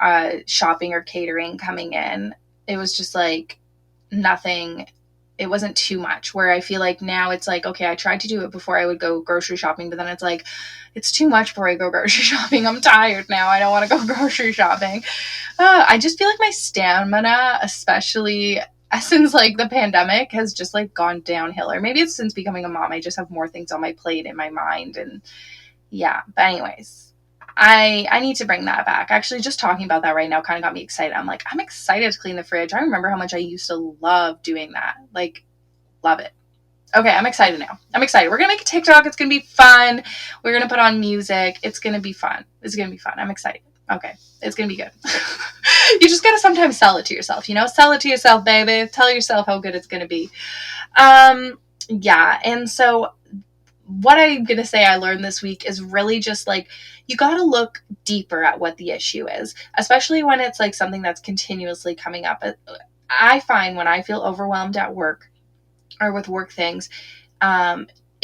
shopping or catering coming in. It was just like nothing. It wasn't too much, where I feel like now it's like, okay, I tried to do it before I would go grocery shopping, but then it's like, it's too much before I go grocery shopping. I'm tired now. I don't want to go grocery shopping. I just feel like my stamina, especially since like the pandemic, has just like gone downhill. Or maybe it's since becoming a mom. I just have more things on my plate in my mind. And yeah, but anyways, I need to bring that back. Actually, just talking about that right now kind of got me excited. I'm like, I'm excited to clean the fridge. I remember how much I used to love doing that. Like, love it. Okay, I'm excited now. I'm excited. We're going to make a TikTok. It's going to be fun. We're going to put on music. It's going to be fun. I'm excited. Okay, it's going to be good. You just got to sometimes sell it to yourself, Sell it to yourself, baby. Tell yourself how good it's going to be. Yeah, and so what I'm going to say I learned this week is really just like, you got to look deeper at what the issue is, especially when it's like something that's continuously coming up. I find when I feel overwhelmed at work or with work things,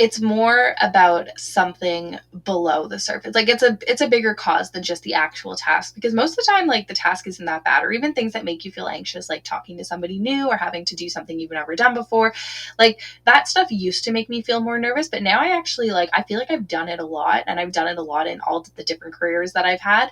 it's more about something below the surface. Like it's a bigger cause than just the actual task, because most of the time, like, the task isn't that bad, or even things that make you feel anxious, like talking to somebody new or having to do something you've never done before. Like, that stuff used to make me feel more nervous, but now I actually, like, I feel like I've done it a lot, and I've done it a lot in all the different careers that I've had.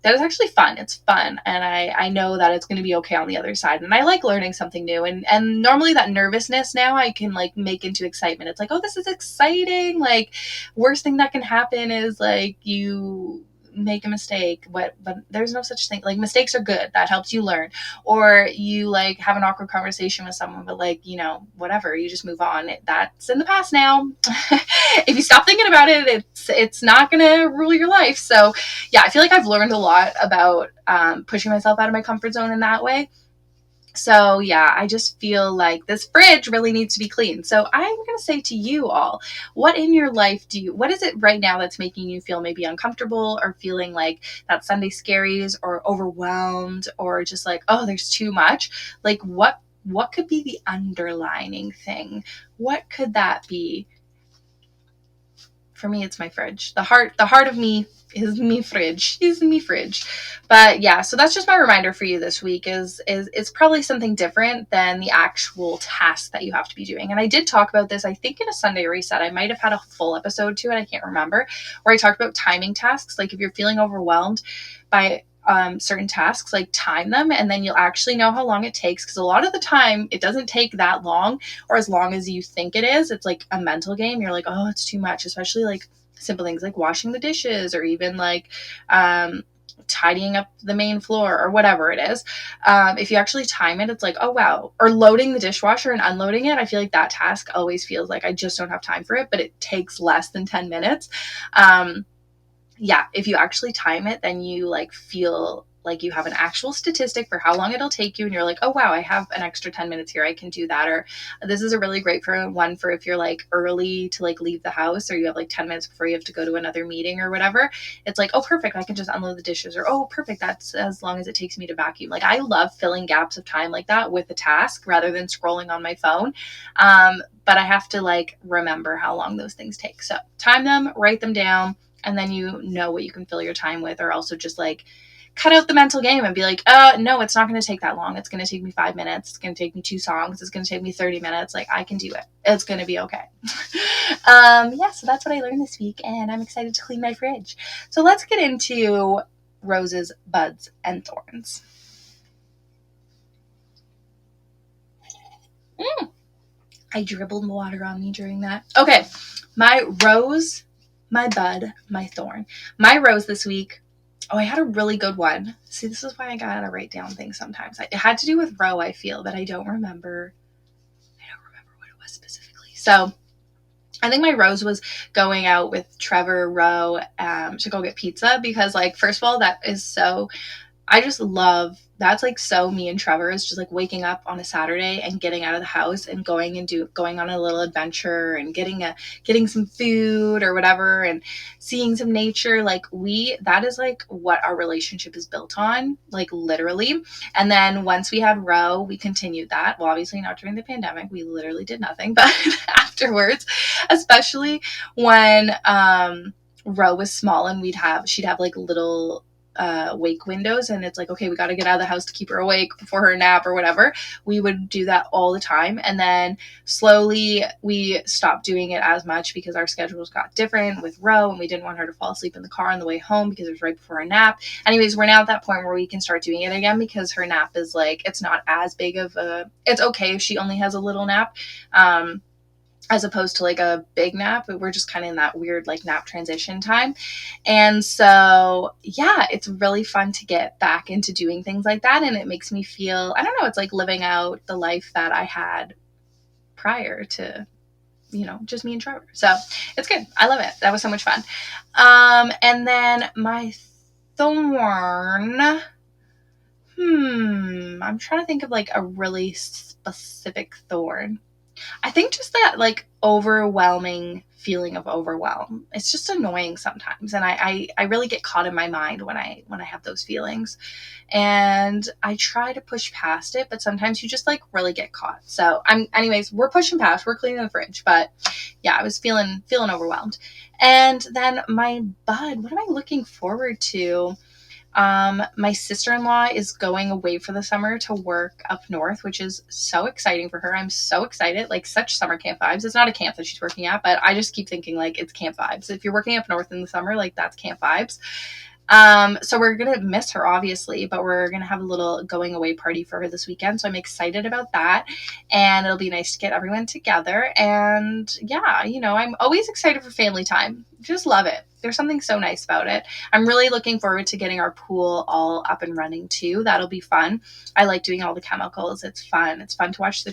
That is actually fun. It's fun, and I know that it's going to be okay on the other side, and I like learning something new, and normally that nervousness now I can, like, make into excitement. It's like, oh, this is exciting. Like, worst thing that can happen is, like, you make a mistake, but there's no such thing. Like, mistakes are good. That helps you learn. Or you, like, have an awkward conversation with someone, but, like, whatever, you just move on. That's in the past now. If you stop thinking about it, it's not gonna rule your life. So yeah, I feel like I've learned a lot about pushing myself out of my comfort zone in that way. So yeah, I just feel like this fridge really needs to be clean. So I'm going to say to you all, what in your life what is it right now that's making you feel maybe uncomfortable, or feeling like that Sunday scaries, or overwhelmed, or just like, oh, there's too much? Like, what could be the underlining thing? What could that be? For me, it's my fridge. The heart of me is me fridge. Is me fridge. But yeah, so that's just my reminder for you this week, is it's probably something different than the actual task that you have to be doing. And I did talk about this, I think, in a Sunday reset. I might have had a full episode to it, I can't remember, where I talked about timing tasks. Like, if you're feeling overwhelmed by certain tasks, like, time them, and then you'll actually know how long it takes, because a lot of the time it doesn't take that long, or as long as you think it is. It's like a mental game. You're like, oh, it's too much, especially like simple things like washing the dishes, or even like tidying up the main floor, or whatever it is. If you actually time it, it's like, oh wow. Or loading the dishwasher and unloading it, I feel like that task always feels like I just don't have time for it, but it takes less than 10 minutes. Yeah, if you actually time it, then you, like, feel like you have an actual statistic for how long it'll take you, and you're like, oh wow, I have an extra 10 minutes here, I can do that. Or this is a really great one for if you're, like, early to, like, leave the house, or you have like 10 minutes before you have to go to another meeting or whatever. It's like, oh perfect, I can just unload the dishes. Or, oh perfect, that's as long as it takes me to vacuum. Like, I love filling gaps of time like that with a task rather than scrolling on my phone. But I have to, like, remember how long those things take. So time them, write them down, and then you know what you can fill your time with. Or also just, like, cut out the mental game and be like, no, it's not going to take that long. It's going to take me 5 minutes. It's going to take me 2 songs. It's going to take me 30 minutes. Like, I can do it. It's going to be okay. Yeah, so that's what I learned this week, and I'm excited to clean my fridge. So let's get into roses, buds, and thorns. I dribbled water on me during that. Okay, my rose, my bud, my thorn. My rose this week. Oh, I had a really good one. See, this is why I gotta write down things sometimes. It had to do with Roe, I feel, but I don't remember what it was specifically. So I think my rose was going out with Trevor Rowe to go get pizza, because, like, first of all, that is so, I just love, that's, like, so me and Trevor, is just, like, waking up on a Saturday and getting out of the house and going on a little adventure and getting some food or whatever, and seeing some nature. Like, that is, like, what our relationship is built on, like, literally. And then once we had Roe, we continued that. Well, obviously not during the pandemic. We literally did nothing, but afterwards, especially when Roe was small, and she'd have like little wake windows, and it's like, okay, we got to get out of the house to keep her awake before her nap or whatever. We would do that all the time, and then slowly we stopped doing it as much because our schedules got different with Roe, and we didn't want her to fall asleep in the car on the way home because it was right before her nap. Anyways, we're now at that point where we can start doing it again, because her nap is, like, it's not as big of it's okay if she only has a little nap, as opposed to, like, a big nap. We're just kind of in that weird, like, nap transition time. And so, yeah, it's really fun to get back into doing things like that. And it makes me feel, I don't know, it's like living out the life that I had prior to, just me and Trevor. So it's good. I love it. That was so much fun. And then my thorn, I'm trying to think of, like, a really specific thorn. I think just that like overwhelming feeling of overwhelm. It's just annoying sometimes. And I really get caught in my mind when I have those feelings. And I try to push past it, but sometimes you just like really get caught. So anyways, we're pushing past, we're cleaning the fridge, but yeah, I was feeling overwhelmed. And then my bud, what am I looking forward to? My sister-in-law is going away for the summer to work up north, which is so exciting for her. I'm so excited. Like such summer camp vibes. It's not a camp that she's working at, but I just keep thinking like it's camp vibes. If you're working up north in the summer, like that's camp vibes. So we're gonna miss her obviously, but we're gonna have a little going away party for her this weekend. So I'm excited about that, and it'll be nice to get everyone together. And yeah, I'm always excited for family time. Just love it. There's something so nice about it. I'm really looking forward to getting our pool all up and running too. That'll be fun. I like doing all the chemicals. It's fun. It's fun to watch the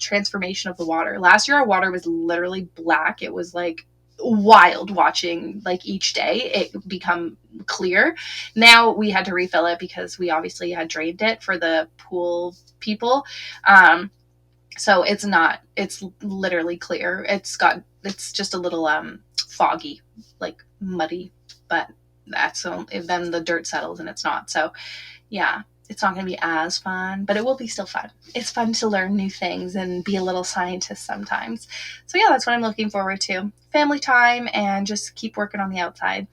transformation of the water. Last year our water was literally black. It was like wild watching like each day it become clear. Now we had to refill it because we obviously had drained it for the pool people. So it's literally clear. It's just a little foggy, like muddy, but then the dirt settles and it's not. So yeah, it's not going to be as fun, but it will be still fun. It's fun to learn new things and be a little scientist sometimes. So yeah, that's what I'm looking forward to. Family time and just keep working on the outside.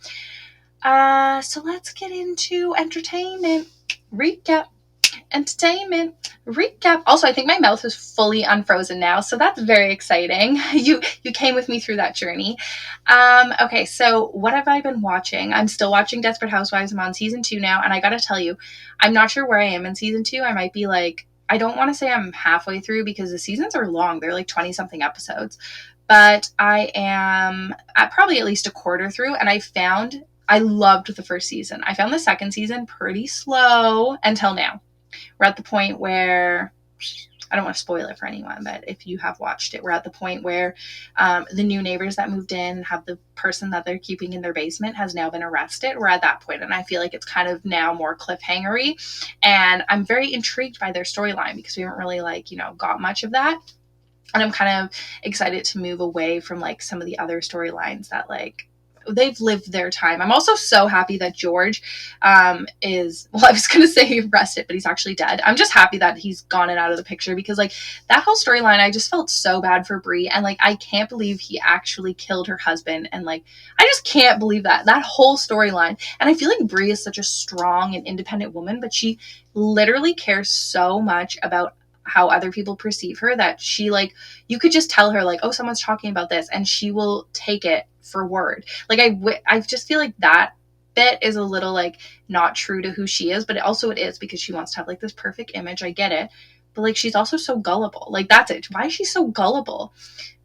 So let's get into entertainment recap. Also, I think my mouth is fully unfrozen now, so that's very exciting. You came with me through that journey. Okay, so what have I been watching? I'm still watching Desperate Housewives. I'm on season 2 now, and I gotta tell you, I'm not sure where I am in season 2. I might be like, I don't want to say I'm halfway through because the seasons are long. They're like 20 something episodes, but I am probably at least a quarter through, and I loved the first season. I found the second season pretty slow until now. We're at the point where, I don't want to spoil it for anyone, but if you have watched it, we're at the point where the new neighbors that moved in have the person that they're keeping in their basement has now been arrested. We're at that point, and I feel like it's kind of now more cliffhangery, and I'm very intrigued by their storyline because we haven't really got much of that. And I'm kind of excited to move away from like some of the other storylines that they've lived their time. I'm also so happy that George I was going to say arrested, but he's actually dead. I'm just happy that he's gone and out of the picture because like that whole storyline, I just felt so bad for Brie, and like I can't believe he actually killed her husband, and like I just can't believe that whole storyline. And I feel like Brie is such a strong and independent woman, but she literally cares so much about how other people perceive her that she you could just tell her oh, someone's talking about this, and she will take it for word. I just feel like that bit is a little not true to who she is, but it is because she wants to have this perfect image. I get it, but she's also so gullible. That's it. Why is she so gullible?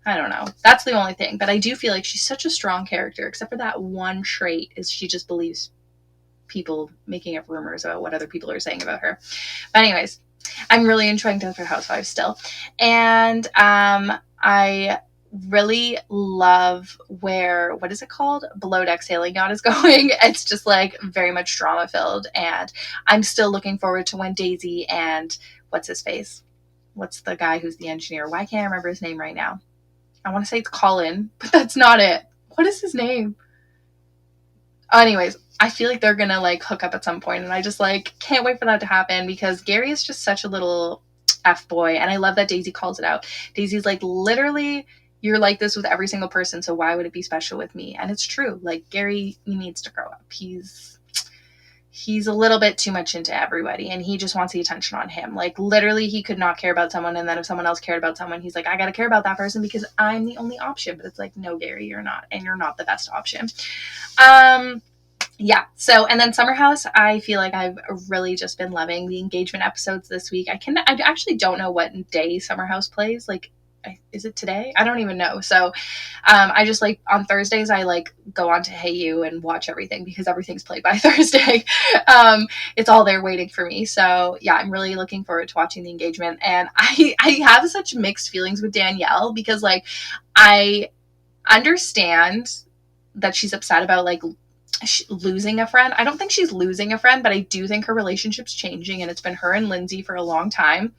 I don't know. That's the only thing, but I do feel like she's such a strong character, except for that one trait is she just believes people making up rumors about what other people are saying about her. But anyways, I'm really enjoying Desperate Housewives still. And I really love where, what is it called? Below Deck Sailing Yacht is going. It's just very much drama filled. And I'm still looking forward to when Daisy and what's his face? What's the guy who's the engineer? Why can't I remember his name right now? I want to say it's Colin, but that's not it. What is his name? Anyways, I feel like they're gonna hook up at some point, and I just can't wait for that to happen because Gary is just such a little F-boy, and I love that Daisy calls it out. Daisy's literally, you're like this with every single person, so why would it be special with me? And it's true. Gary, he needs to grow up. He's a little bit too much into everybody, and he just wants the attention on him. Literally, he could not care about someone, and then if someone else cared about someone, he's like, I gotta care about that person because I'm the only option. But it's no, Gary, you're not, and you're not the best option. Yeah. So, and then Summer House, I feel like I've really just been loving the engagement episodes this week. I actually don't know what day Summer House plays. Is it today? I don't even know. So, I just on Thursdays, I go on to Hey You and watch everything because everything's played by Thursday. It's all there waiting for me. So yeah, I'm really looking forward to watching the engagement. And I have such mixed feelings with Danielle because I understand that she's upset about losing a friend. I don't think she's losing a friend, but I do think her relationship's changing, and it's been her and Lindsay for a long time.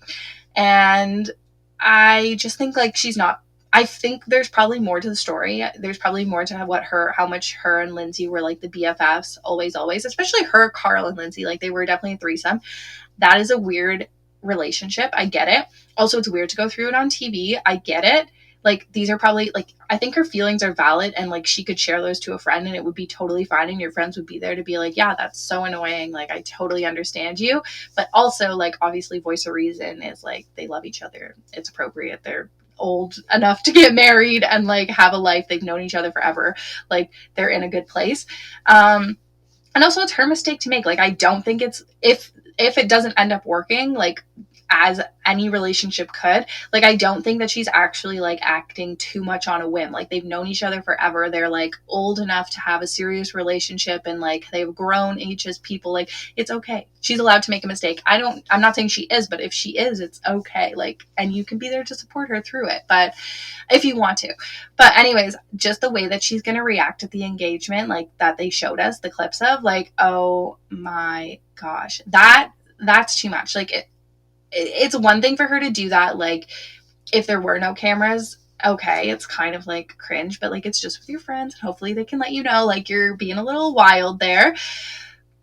And I just think like she's not, I think there's probably more to the story. There's probably more to how much her and Lindsay were like the BFFs, always, especially her, Carl, and Lindsay. Like, they were definitely a threesome. That is a weird relationship. I get it. Also, it's weird to go through it on TV. I get it. Like, these are probably, like, I think her feelings are valid, and like she could share those to a friend and it would be totally fine, and your friends would be there to be like, yeah, that's so annoying. Like, I totally understand you. But also, like, obviously, voice of reason is like, they love each other. It's appropriate. They're old enough to get married and like have a life. They've known each other forever. Like, they're in a good place. And also, it's her mistake to make. Like, I don't think it's, if it doesn't end up working, like, as any relationship could, like, I don't think that she's actually like acting too much on a whim. Like, they've known each other forever. They're like old enough to have a serious relationship, and like they've grown each as people. Like, it's okay. She's allowed to make a mistake. I'm not saying she is, but if she is, it's okay. Like, and you can be there to support her through it, but if you want to. But anyways, just the way that she's going to react at the engagement, like, that they showed us the clips of, like, oh my gosh, that's too much. Like, it's one thing for her to do that, like, if there were no cameras, okay, it's kind of like cringe, but like, it's just with your friends, and hopefully they can let you know, like, you're being a little wild there.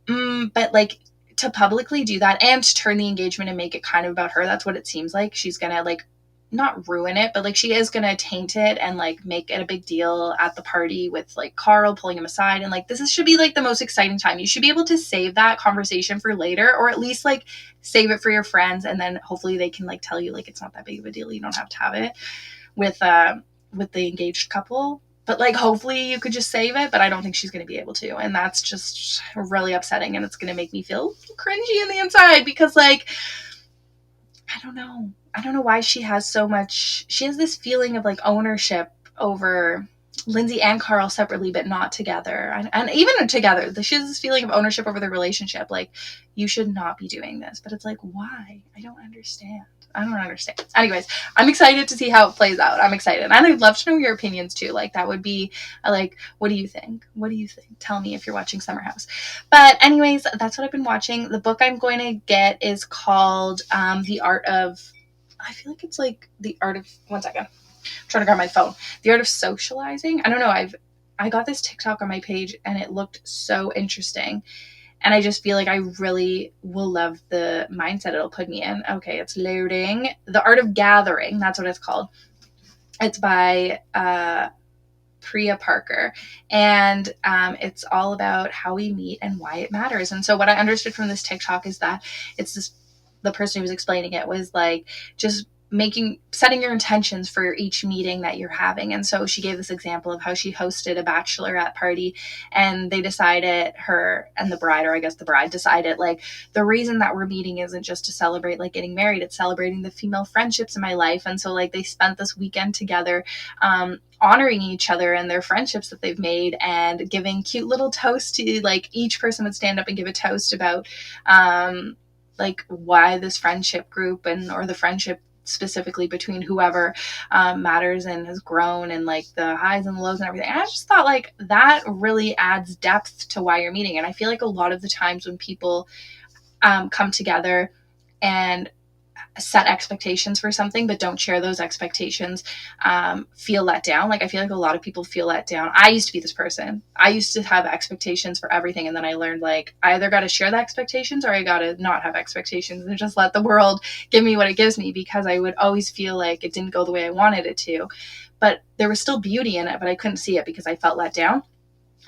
But like, to publicly do that and to turn the engagement and make it kind of about her, that's what it seems like. She's gonna like not ruin it, but like, she is gonna taint it and like make it a big deal at the party with like Carl pulling him aside. And like, should be like the most exciting time. You should be able to save that conversation for later, or at least like save it for your friends, and then hopefully they can like tell you like it's not that big of a deal. You don't have to have it with the engaged couple. But like, hopefully you could just save it, but I don't think she's going to be able to. And that's just really upsetting, and it's going to make me feel cringy in the inside, because like, I don't know why she has this feeling of like ownership over Lindsay and Carl separately, but not together. And even together, she has this feeling of ownership over the relationship. Like, you should not be doing this. But it's like, why? I don't understand. Anyways, I'm excited to see how it plays out. I'm excited. And I'd love to know your opinions too. Like, that would be like, what do you think? Tell me if you're watching Summer House. But anyways, that's what I've been watching. The book I'm going to get is called The Art of, I feel like it's like The Art of, one second. I'm trying to grab my phone. The Art of Socializing. I don't know. I got this TikTok on my page and it looked so interesting. And I just feel like I really will love the mindset it'll put me in. Okay, it's loading. The Art of Gathering. That's what it's called. It's by Priya Parker. And it's all about how we meet and why it matters. And so what I understood from this TikTok is that the person who was explaining it was like, just setting your intentions for each meeting that you're having. And so she gave this example of how she hosted a bachelorette party, and they decided, her and the bride, or I guess the bride decided, like, the reason that we're meeting isn't just to celebrate like getting married, it's celebrating the female friendships in my life. And so like, they spent this weekend together, honoring each other and their friendships that they've made, and giving cute little toasts to, like, each person would stand up and give a toast about like why this friendship group or the friendship specifically between whoever matters and has grown, and like the highs and lows and everything. And I just thought like, that really adds depth to why you're meeting. And I feel like a lot of the times when people come together and set expectations for something but don't share those expectations, feel let down. Like, I feel like a lot of people feel let down. I used to be this person. I used to have expectations for everything, and then I learned like, I either got to share the expectations, or I got to not have expectations and just let the world give me what it gives me, because I would always feel like it didn't go the way I wanted it to, but there was still beauty in it, but I couldn't see it because I felt let down.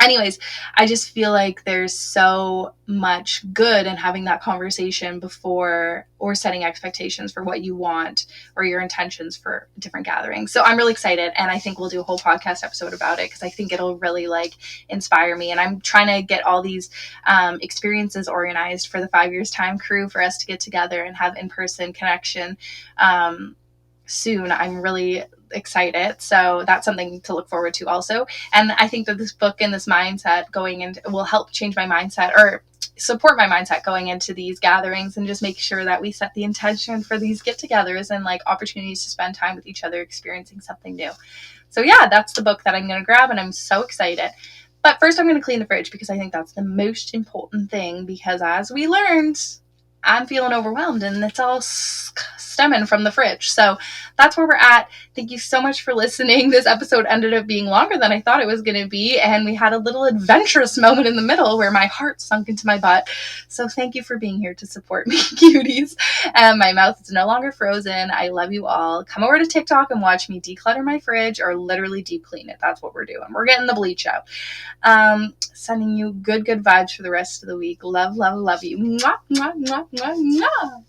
Anyways, I just feel like there's so much good in having that conversation before, or setting expectations for what you want or your intentions for different gatherings. So I'm really excited, and I think we'll do a whole podcast episode about it, because I think it'll really like inspire me. And I'm trying to get all these experiences organized for the 5 years time crew, for us to get together and have in-person connection soon. I'm really excited. So that's something to look forward to also. And I think that this book and this mindset going into will help change my mindset, or support my mindset going into these gatherings, and just make sure that we set the intention for these get-togethers and like opportunities to spend time with each other, experiencing something new. So yeah, that's the book that I'm going to grab, and I'm so excited. But first I'm going to clean the fridge, because I think that's the most important thing, because as we learned, I'm feeling overwhelmed, and it's all stemming from the fridge. So that's where we're at. Thank you so much for listening. This episode ended up being longer than I thought it was going to be, and we had a little adventurous moment in the middle where my heart sunk into my butt. So thank you for being here to support me, cuties. My mouth is no longer frozen. I love you all. Come over to TikTok and watch me declutter my fridge or literally deep clean it. That's what we're doing. We're getting the bleach out. Sending you good vibes for the rest of the week. Love, love, love you. Mwah, mwah, mwah, mwah, mwah.